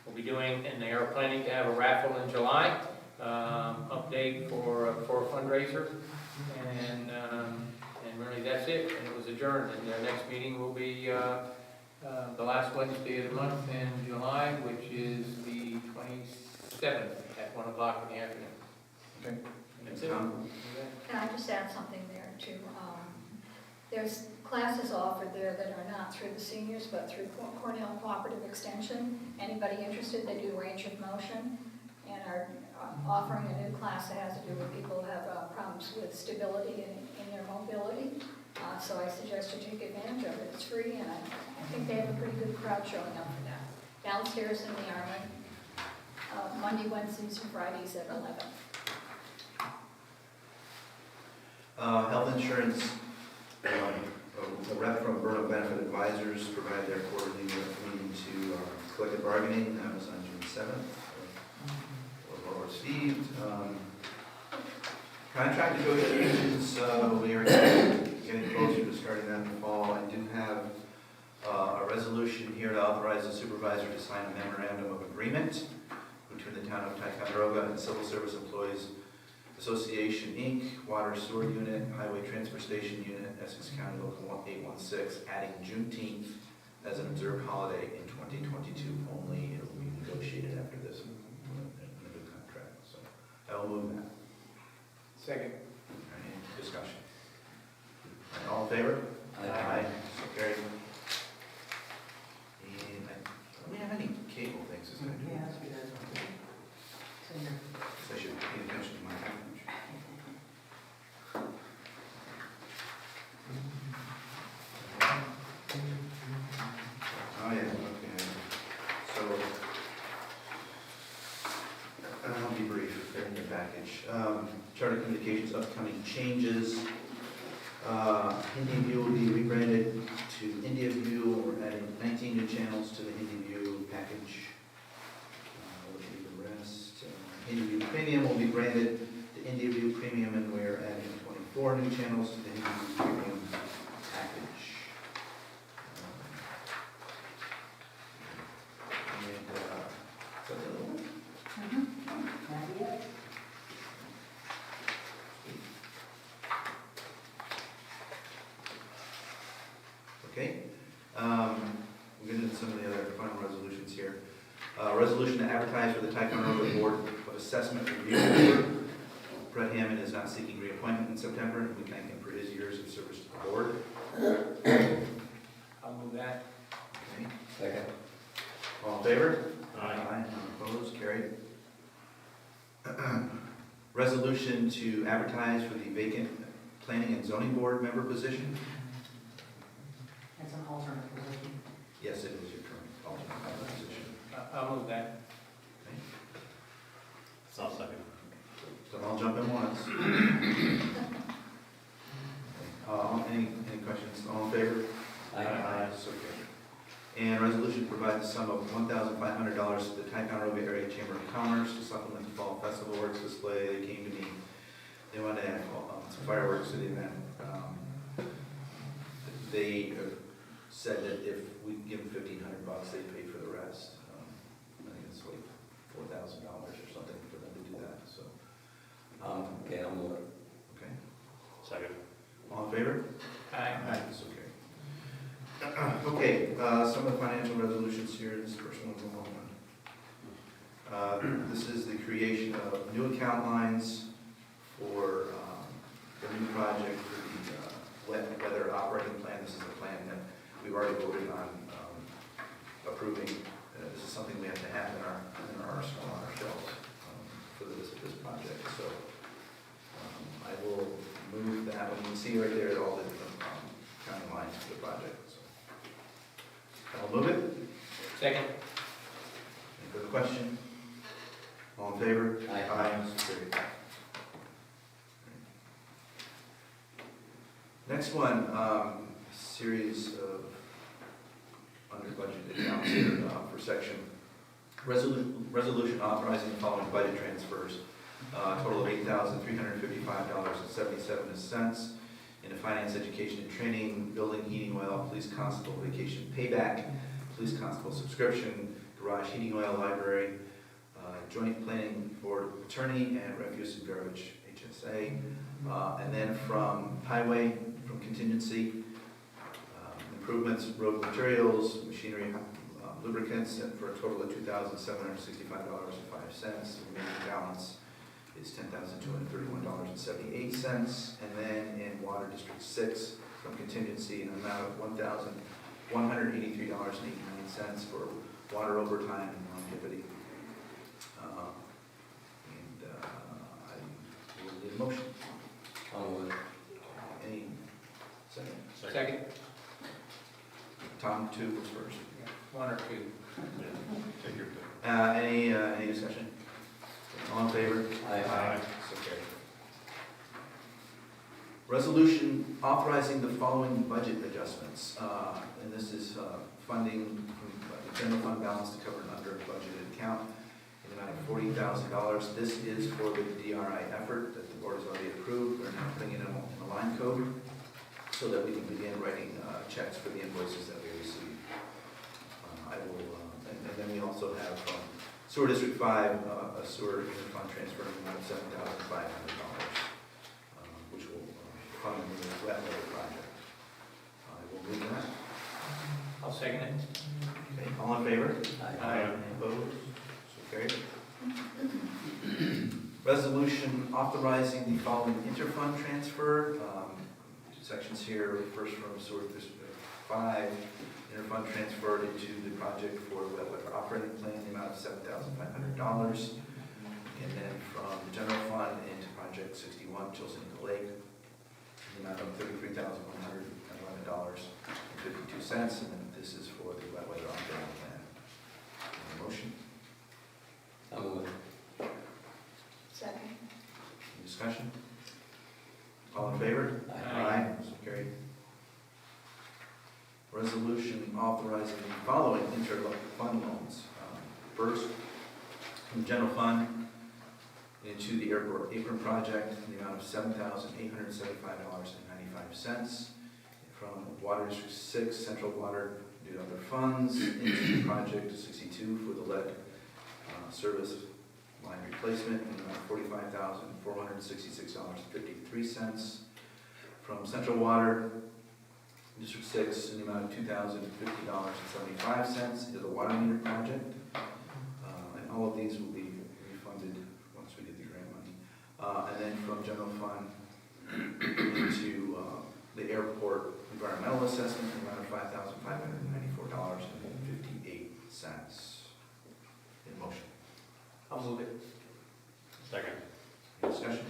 Speaker 8: will be doing. And they are planning to have a raffle in July. Update for a fundraiser, and really that's it. And it was adjourned. And their next meeting will be the last Wednesday of the month in July, which is the 27th at 1 o'clock in the afternoon.
Speaker 4: Okay.
Speaker 8: That's it.
Speaker 9: Can I just add something there too? There's classes offered there that are not through the seniors, but through Cornell Cooperative Extension. Anybody interested, they do range of motion and are offering a new class that has to do with people who have problems with stability in their mobility. So I suggest you take advantage of it. It's free, and I think they have a pretty good crowd showing up for that. Downstairs in the Armory, Monday, Wednesdays, and Fridays at 11.
Speaker 4: Health insurance, a rep from Burnham Benefit Advisors provided their quarterly meeting to collective bargaining. That was on June 7th. Well received. Contract negotiations, we are getting closer to starting that in the fall. I do have a resolution here to authorize the supervisor to sign a memorandum of agreement between the town of Ticonderoga and Civil Service Employees Association, Inc., Water Sewer Unit, Highway Transfer Station Unit, Essex County Local 816, adding Juneteenth as an observed holiday in 2022 only. It will be negotiated after this in a new contract. So I will move that.
Speaker 8: Second.
Speaker 4: Any discussion? All in favor? Aye. So carried. And do we have any cable things this time?
Speaker 3: Yeah, that's good. So you're-
Speaker 4: I should pay attention to my language. Oh, yeah, okay. So, I'll be brief, they're in your package. Charter Communications upcoming changes. Indian View will be rebranded to India View. We're adding 19 new channels to the Indian View package. We'll do the rest. India View Premium will be branded to India View Premium, and we're adding 24 new channels to the India View Premium package. Is that the other one?
Speaker 3: Not yet.
Speaker 4: Okay. We'll get into some of the Resolution to advertise for the Ticonderoga Board of Assessment Review Member. Brett Hammond is not seeking reappointment in September, and we thank him for his years of service to the board.
Speaker 8: I'll move that.
Speaker 4: Okay.
Speaker 5: Second.
Speaker 4: All in favor?
Speaker 8: Aye.
Speaker 4: None opposed, carried. Resolution to advertise for the vacant Planning and Zoning Board member position.
Speaker 3: That's an alternate position.
Speaker 4: Yes, it is your current alternate member position.
Speaker 8: I'll move that.
Speaker 10: So I'll second.
Speaker 4: So I'll jump in once. Any questions? All in favor?
Speaker 5: Aye.
Speaker 4: So carried. And resolution to provide the sum of $1,500 to the Ticonderoga Area Chamber of Commerce to supplement the Fall Festival Works display. They came to me, they wanted to add some fireworks to the event. They said that if we give them $1,500, they pay for the rest. I think it's like $4,000 or something for them to do that, so.
Speaker 5: Okay, I'll move it.
Speaker 4: Okay.
Speaker 10: Second.
Speaker 4: All in favor?
Speaker 8: Aye.
Speaker 4: It's okay. Okay, some of the financial resolutions here, this first one's a long one. This is the creation of new account lines for the new project for the weather operating plan. This is the plan that we've already voted on approving. This is something we have to have in our arsenal on our shelves for this project. So I will move that one. You can see right there all the different county lines for the project. So I'll move it.
Speaker 8: Second.
Speaker 4: Any further question? All in favor?
Speaker 5: Aye.
Speaker 4: So carried. Next one, series of under budget accounts here for section. Resolution authorizing the following budget transfers. Total of $8,355.77 in finance, education, and training, building, heating oil, police constable vacation payback, police constable subscription, garage heating oil, library, joint planning board attorney, and refuse and garbage HSA. And then from highway, from contingency, improvements, road materials, machinery, lubricants, and for a total of $2,765.05. The remaining balance is $10,231.78. And then in Water District 6, from contingency, an amount of $1,183.89 for water overtime and longevity. I will need a motion.
Speaker 5: I'll move it.
Speaker 4: Any second?
Speaker 8: Second.
Speaker 4: Tom, 2 was first.
Speaker 8: One or two.
Speaker 10: Take your pick.
Speaker 4: Any discussion? All in favor?
Speaker 5: Aye.
Speaker 4: So carried. Resolution authorizing the following budget adjustments. And this is funding from the general fund balance to cover an under budgeted account in the amount of $40,000. This is for the DRI effort that the board has already approved. We're now putting it in a line code so that we can begin writing checks for the invoices that we receive. I will, and then we also have from Sewer District 5, a sewer fund transfer in the amount of $7,500, which will fund the wet weather project. I will move that.
Speaker 8: I'll second it.
Speaker 4: Okay, all in favor?
Speaker 8: Aye.
Speaker 4: Any opposed? So carried. Resolution authorizing the following interfund transfer. Two sections here. First from Sewer District 5, interfund transferred into the project for the wet weather operating plan, the amount of $7,500. And then from the general fund into project 61, Chilson Lake, the amount of $33,111.52. And then this is for the wet weather operating plan. Any motion?
Speaker 5: I'll move it.
Speaker 9: Second.
Speaker 4: Any discussion? All in favor?
Speaker 8: Aye.
Speaker 4: So carried. Resolution authorizing the following interfund loans. First, from the general fund into the airport apron project in the amount of $7,875.95. From Water District 6, Central Water, due to other funds, into project 62 for the lead service line replacement in the amount of $45,466.53. From Central Water, District 6, in the amount of $2,050.75 into the water meter project. all of these will be refunded once we get the grant money. And then from general fund into the airport environmental assessment, the amount of $5,594.58. In motion.
Speaker 8: I'll move it.
Speaker 10: Second.
Speaker 4: Any discussion?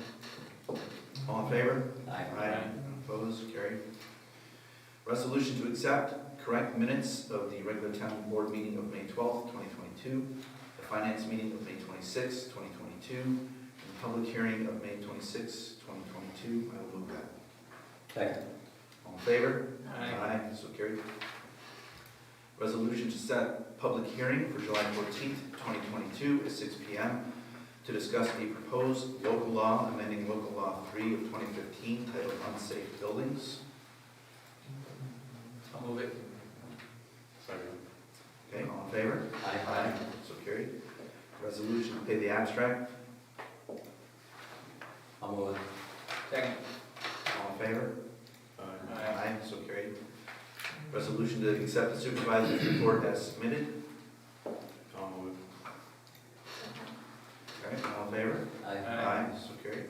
Speaker 4: All in favor?
Speaker 5: Aye.
Speaker 4: Opposed? Carried. Resolution to accept correct minutes of the regular town board meeting of May 12th, 2022, the finance meeting of May 26th, 2022, and the public hearing of May 26th, 2022. I will move that.
Speaker 5: Second.
Speaker 4: All in favor?
Speaker 8: Aye.
Speaker 4: So carried. Resolution to set public hearing for July 14th, 2022 at 6 p.m. to discuss the proposed local law amending local law 3 of 2015 titled Unsafe Buildings.
Speaker 8: I'll move it.
Speaker 10: Second.
Speaker 4: Okay, all in favor?
Speaker 5: Aye.
Speaker 4: So carried. Resolution to pay the abstract.
Speaker 5: I'll move it.
Speaker 8: Second.
Speaker 4: All in favor?
Speaker 8: Aye.
Speaker 4: So carried. Resolution to accept the supervisor's report as submitted.
Speaker 10: I'll move it.
Speaker 4: Okay, all in favor?
Speaker 5: Aye.
Speaker 4: So carried.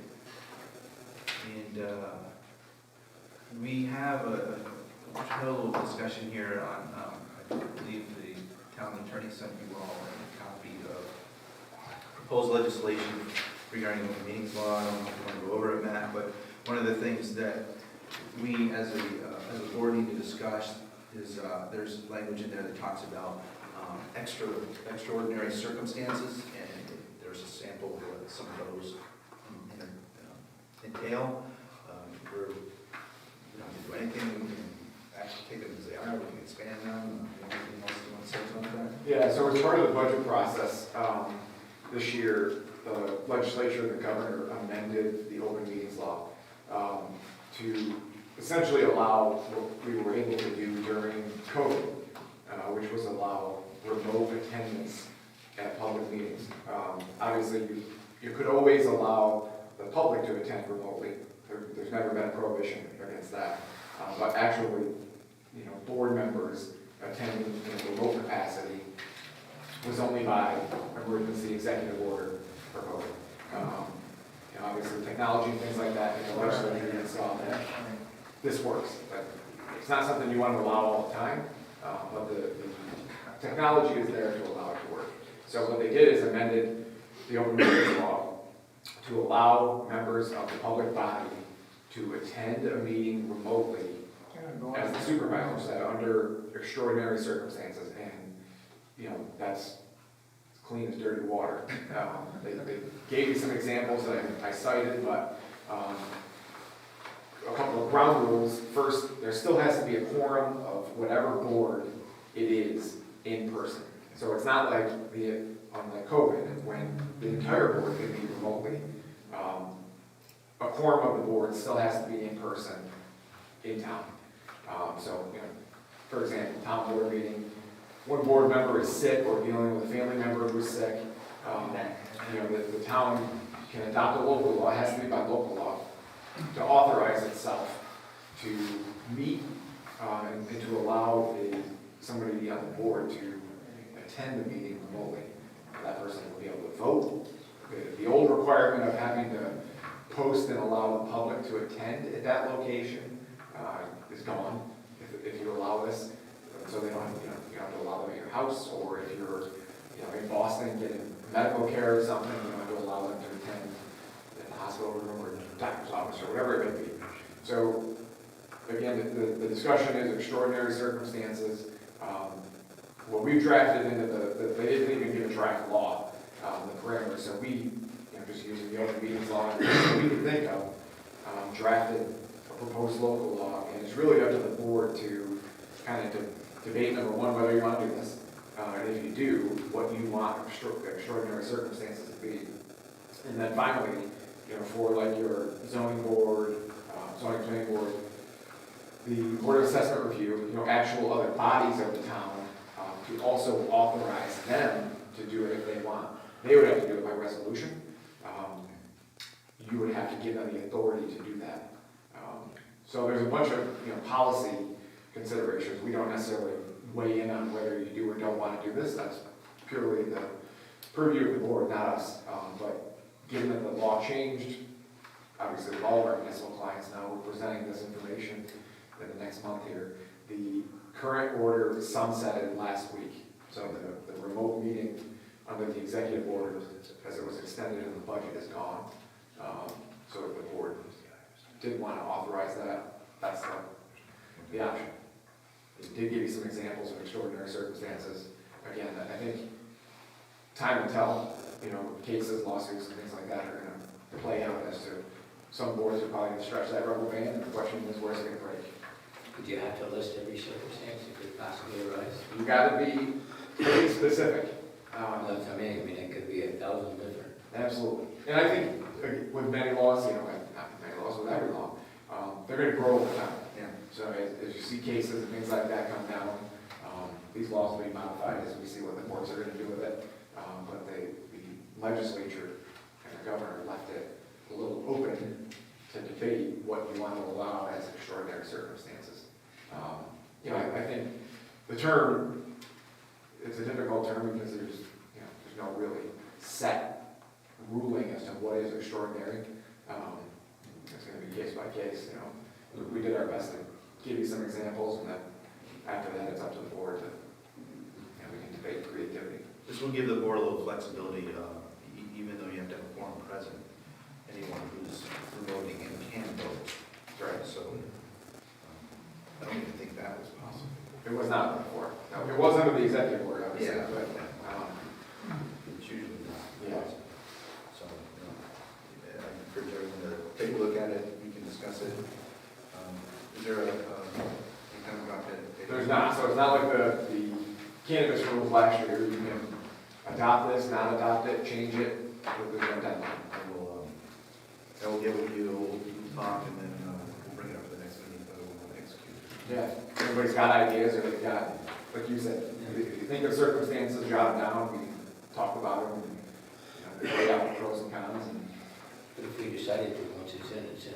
Speaker 4: And we have a little discussion here on, I believe the town attorney sent you all a copy of proposed legislation regarding open meetings law. I don't know if you want to go over it, Matt, but one of the things that we as a board need to discuss is there's language in there that talks about extraordinary circumstances, and there's a sample of what some of those entail. We're not to do anything, we can actually take them as they are, we can expand them. Anything else you want to say about that?
Speaker 1: Yeah, so as part of the budget process, this year, the legislature and the governor amended the open meetings law to essentially allow what we were able to do during COVID, which was allow remote attendance at public meetings. Obviously, you could always allow the public to attend remotely. There's never been a prohibition against that. But actually, board members attending in a remote capacity was only by emergency executive order for COVID. Obviously, technology and things like that, the legislature even saw that this works. But it's not something you want to allow all the time, but the technology is there to allow it to work. So what they did is amended the open meetings law to allow members of the public body to attend a meeting remotely, as the supervisor said, under extraordinary circumstances. And, that's clean as dirty water. They gave me some examples that I cited, but a couple of ground rules. First, there still has to be a quorum of whatever board it is in person. So it's not like on the COVID, when the entire board can meet remotely. A quorum of the board still has to be in person in town. For example, town board meeting, one board member is sick or dealing with a family member who's sick, the town can adopt a local law, it has to be by local law, to authorize itself to meet and to allow somebody on the board to attend the meeting remotely. That person will be able to vote. The old requirement of having to post and allow the public to attend at that location is gone if you allow this. So they don't have, you don't have to allow them at your house, or if you're in Boston getting medical care or something, you don't have to allow them to attend in the hospital room or doctor's office or whatever it may be. So again, the discussion is extraordinary circumstances. What we've drafted into they didn't even give a draft law, the parameters, so we, just using the open meetings law, we can think of, drafted a proposed local law, and it's really up to the board to kind of debate, number one, whether you want to do this, and if you do, what you want extraordinary circumstances to be. And then finally, for like your zoning board, zoning planning board, the board of assessment review, actual other bodies of the town, to also authorize them to do it if they want. They would have to do it by resolution. You would have to give them the authority to do that. So there's a bunch of policy considerations. We don't necessarily weigh in on whether you do or don't want to do this. That's purely the purview of the board, not us, but given that the law changed, obviously with all of our municipal clients now, we're presenting this information in the next month here. The current order sunsetted last week, so the remote meeting under the executive order, as it was extended in the budget, is gone. So if the board didn't want to authorize that, that's the option. It did give you some examples of extraordinary circumstances. Again, I think time will tell, cases, lawsuits, and things like that are going to play out as to some boards are probably going to stretch that rubber band, and the question is, where's it going to break?
Speaker 5: Would you have to list every circumstance that could possibly arise?
Speaker 1: You got to be pretty specific.
Speaker 5: That's what I mean, it could be 1,000 different.
Speaker 1: Absolutely. And I think with many laws, not many laws, with every law, they're going to grow over time.
Speaker 4: Yeah.
Speaker 1: So as you see cases and things like that come down, these laws will be modified as we see what the courts are going to do with it. But the legislature and the governor left it a little open to debate what you want to allow as extraordinary circumstances. I think the term, it's a difficult term because there's no really set ruling as to what is extraordinary. It's going to be case by case. We did our best to give you some examples, and then after that, it's up to the board to, we can debate creativity.
Speaker 4: This will give the board a little flexibility, even though you have to have a quorum present. Anyone who's voting in can vote.
Speaker 1: Right.
Speaker 4: So I don't even think that was possible.
Speaker 1: It was not before. No, it was under the executive order, obviously.
Speaker 4: Yeah.
Speaker 1: But,
Speaker 4: It's usually not.
Speaker 1: Yeah.
Speaker 4: So, I encourage everyone to take a look at it, we can discuss it. Is there any kind of about that?
Speaker 1: there's not. So it's not like the cannabis rules last year. You can adopt this, not adopt it, change it. There's no deadline.
Speaker 4: I will get with you, we'll talk, and then we'll bring it up for the next meeting, but we'll execute.
Speaker 1: Yeah. Everybody's got ideas, or they've got, like you said, if you think of circumstances, jot them down. We can talk about them, and lay out the pros and cons. And
Speaker 5: But if we decided to, once it's in, it's in.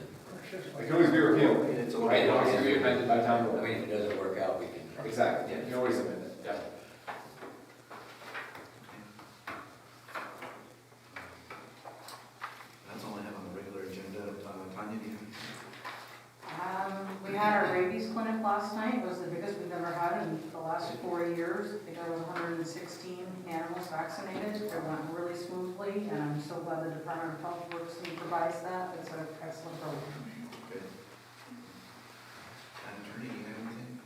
Speaker 1: it can always be repealed.
Speaker 4: It's a
Speaker 1: Right, it can always be amended by town
Speaker 5: I
Speaker 1: board.
Speaker 5: mean, if it doesn't work out, we can.
Speaker 1: Exactly, yeah, you can always amend it, yeah.
Speaker 4: That's all I have on the regular agenda. Tanya, do you?
Speaker 3: We had our rabies clinic last night. It was the biggest we've ever had in the last 4 years. I think there was 116 animals vaccinated. It went really smoothly, and I'm so glad the Department of Health works and provides that. It's an excellent program.
Speaker 4: Good. Attorney, do you have anything?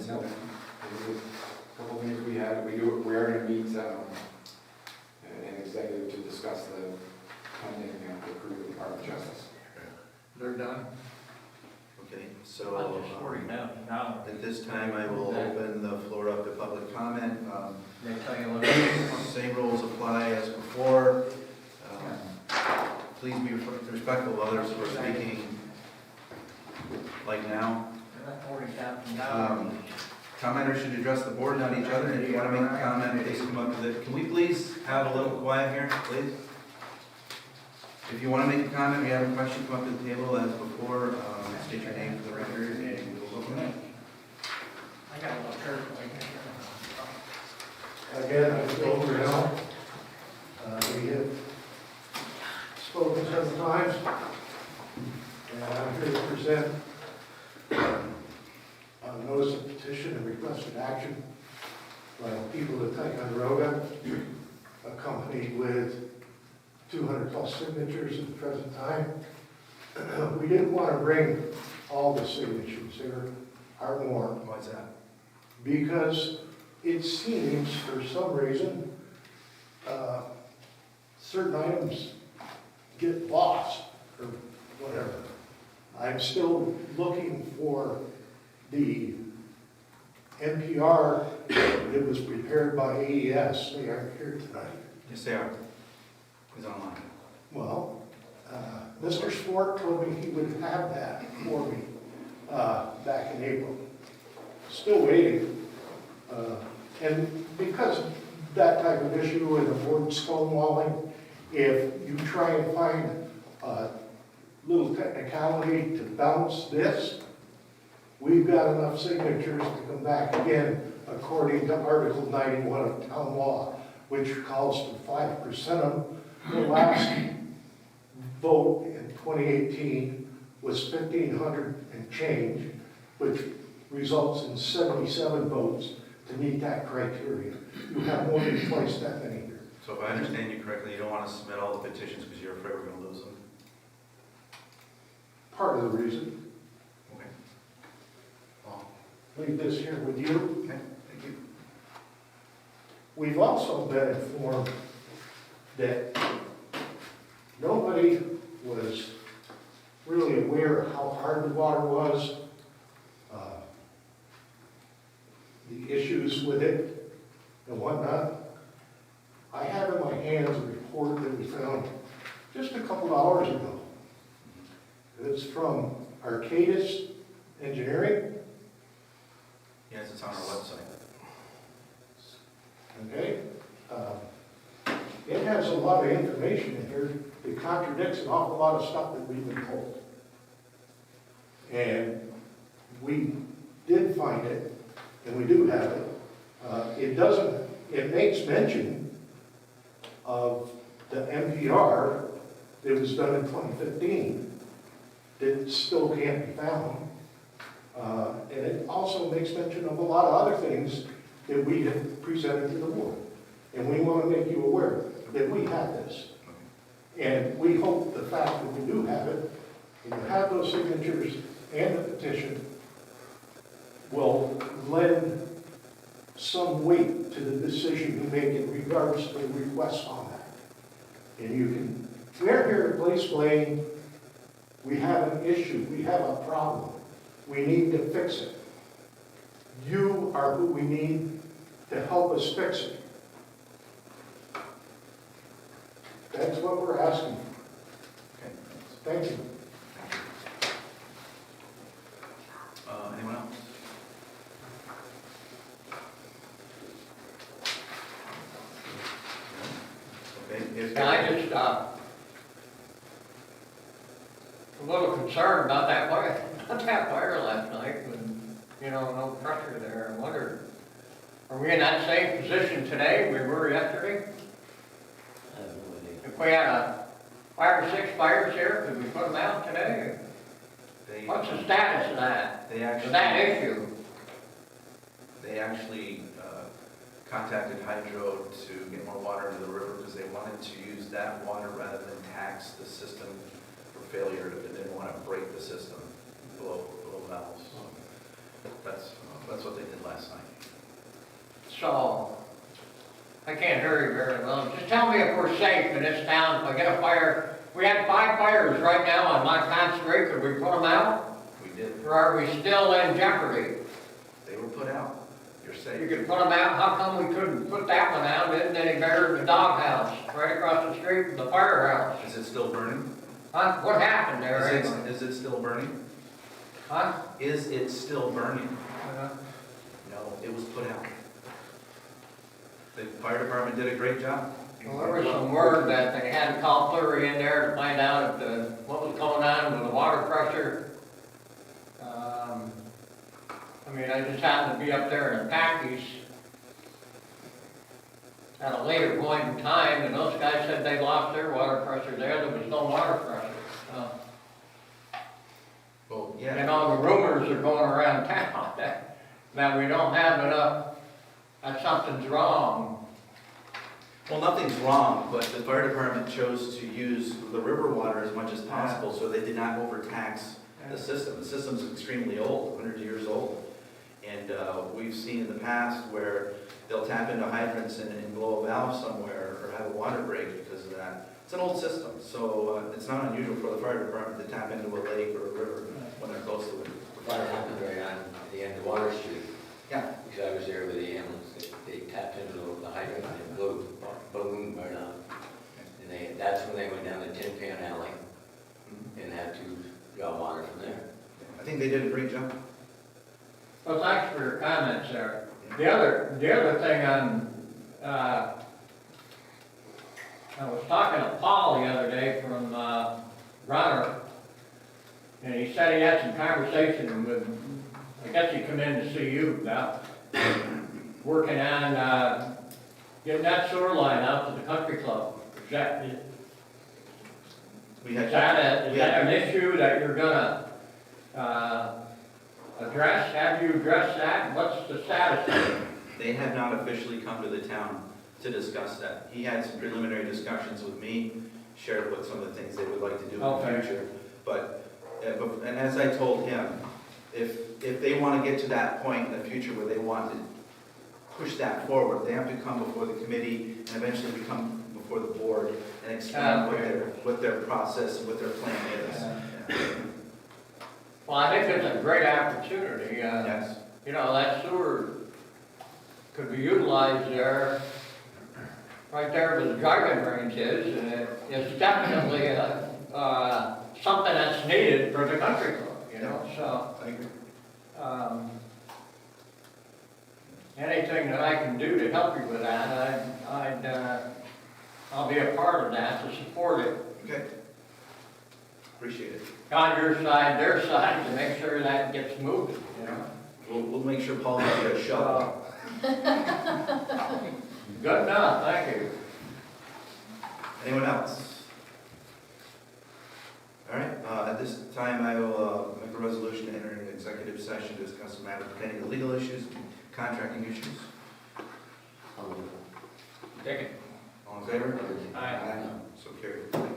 Speaker 1: No. There's a couple things we had, we are going to meet an executive to discuss the funding and the crew of the Department of Justice.
Speaker 8: They're done.
Speaker 4: Okay, so
Speaker 8: $40,000.
Speaker 4: at this time, I will open the floor up to public comment.
Speaker 8: They tell you what.
Speaker 4: Same rules apply as before. Please be respectful of others who are speaking, like now. Commenters should address the board, not each other. If you want to make a comment, please come up to the, can we please have a little quiet here, please? If you want to make a comment, or you have a question, come up to the table as before, state your name for the record, and we'll go from there.
Speaker 8: I got a little shirt.
Speaker 2: Again, I'm Phil Brunel. We have spoken several times, and I'm here to present a notice of petition and requested action by people of Ticonderoga, accompanied with 200 plus signatures at the present time. We didn't want to bring all the signatures, there are more.
Speaker 4: Why is that?
Speaker 2: Because it seems, for some reason, certain items get lost, or whatever. I'm still looking for the NPR that was prepared by AES. They aren't here tonight.
Speaker 4: Yes, they are. It's online.
Speaker 2: Well, Mr. Sport told me he would have that for me back in April. Still waiting. And because of that type of issue and the board stonewalling, if you try and find a little technicality to bounce this, we've got enough signatures to come back again according to Article 91 of Town Law which calls for 5% of them. The last vote in 2018 was 1,500 and change, which results in 77 votes to meet that criteria. You have more than twice that many here.
Speaker 4: So if I understand you correctly, you don't want to submit all the petitions because you're afraid we're going to lose them?
Speaker 2: Part of the reason.
Speaker 4: Okay.
Speaker 2: I'll leave this here with you.
Speaker 4: Okay, thank you.
Speaker 2: We've also been informed that nobody was really aware of how hard the water was, the issues with it and whatnot. I have in my hands a report that we found just a couple hours ago. It's from Arcadis Engineering,
Speaker 4: Yes, it's on our website.
Speaker 2: okay? It has a lot of information in here that contradicts an awful lot of stuff that we've been told. And we did find it, and we do have it. It makes mention of the MPR that was done in 2015 that still can't be found. And it also makes mention of a lot of other things that we have presented to the board. And we want to make you aware that we have this. And we hope the fact that we do have it, and you have those signatures and the petition, will lend some weight to the decision you make in regards to the request on that. And you can, we're here at Place Blaine, we have an issue, we have a problem, we need to fix it. You are who we need to help us fix it. That's what we're asking for.
Speaker 4: Okay,
Speaker 2: Thank you.
Speaker 4: anyone else? Okay, if
Speaker 11: And I just, a little concerned about that fire last night when, no pressure there. I wonder, are we in that same position today we were yesterday?
Speaker 5: I have no idea.
Speaker 11: If we had 5 or 6 fires here, could we put them out today?
Speaker 4: they,
Speaker 11: What's the status of that,
Speaker 4: they
Speaker 11: of that
Speaker 4: actually,
Speaker 11: issue?
Speaker 4: they actually contacted Hydro to get more water into the river because they wanted to use that water rather than tax the system for failure. They didn't want to break the system, blow valves. That's what they did last night.
Speaker 11: So, I can't hear you very well. Just tell me if we're safe in this town. If I get a fire, we had 5 fires right now on my pond street. Could we put them out?
Speaker 4: We did.
Speaker 11: Or are we still in jeopardy?
Speaker 4: They were put out. You're safe.
Speaker 11: You could put them out, how come we couldn't put that one out? Isn't any better than the doghouse, right across the street from the firehouse?
Speaker 4: Is it still burning?
Speaker 11: Huh? What happened there anyway?
Speaker 4: Is it still burning?
Speaker 11: Huh?
Speaker 4: Is it still burning?
Speaker 11: Uh,
Speaker 4: No, it was put out. The fire department did a great job.
Speaker 11: Well, there was some word that they had to call Flurry in there to find out what was going on with the water pressure. I just happened to be up there in Packies at a later point in time, and those guys said they lost their water pressure there. There was no water pressure.
Speaker 4: Well, yeah.
Speaker 11: And all the rumors are going around town that we don't have enough, that something's wrong.
Speaker 4: Well, nothing's wrong, but the fire department chose to use the river water as much as possible, so they did not overtax the system. The system's extremely old, 100 years old. And we've seen in the past where they'll tap into hydrants and blow a valve somewhere or have a water break because of that. It's an old system, so it's not unusual for the fire department to tap into a lake or a river when they're close to it.
Speaker 5: Fire happened right on the end of Water Street.
Speaker 4: Yeah.
Speaker 5: Because I was there with the ambulance. They tapped into the hydrant and blew the balloon right on. And that's when they went down the Tin Pan Alley and had to draw water from there.
Speaker 4: I think they did a great job.
Speaker 11: Well, thanks for your comments there. The other thing I was talking to Paul the other day from Runner, and he said he had some conversation with, I guess he come in to see you about working on getting that sewer line out to the country club. Is that,
Speaker 4: We
Speaker 11: is
Speaker 4: had,
Speaker 11: that an issue that you're gonna, address? Have you addressed that? What's the status of it?
Speaker 4: they have not officially come to the town to discuss that. He had some preliminary discussions with me, shared what some of the things they would like to do in the
Speaker 11: Okay.
Speaker 4: future. And as I told him, if they want to get to that point in the future where they want to push that forward, they have to come before the committee and eventually come before the board and explain what their process, what their plan is. Yeah.
Speaker 11: Well, I think it's a great opportunity.
Speaker 4: Yes.
Speaker 11: You know, that sewer could be utilized there, right there where the driving range is, and it's definitely, something that's needed for the country club, you know, so,
Speaker 4: I agree.
Speaker 11: anything that I can do to help you with that, I'll be a part of that to support it.
Speaker 4: Okay. Appreciate it.
Speaker 11: On your side, their side, to make sure that gets moved, you know.
Speaker 4: We'll make sure Paul gets a shovel.
Speaker 11: Good enough, thank you.
Speaker 4: Anyone else? All right, at this time, I will make a resolution to enter an executive session to discuss a matter pertaining to legal issues, contracting issues.
Speaker 8: Second.
Speaker 4: All in favor?
Speaker 8: Aye.
Speaker 4: So carried. Thank you.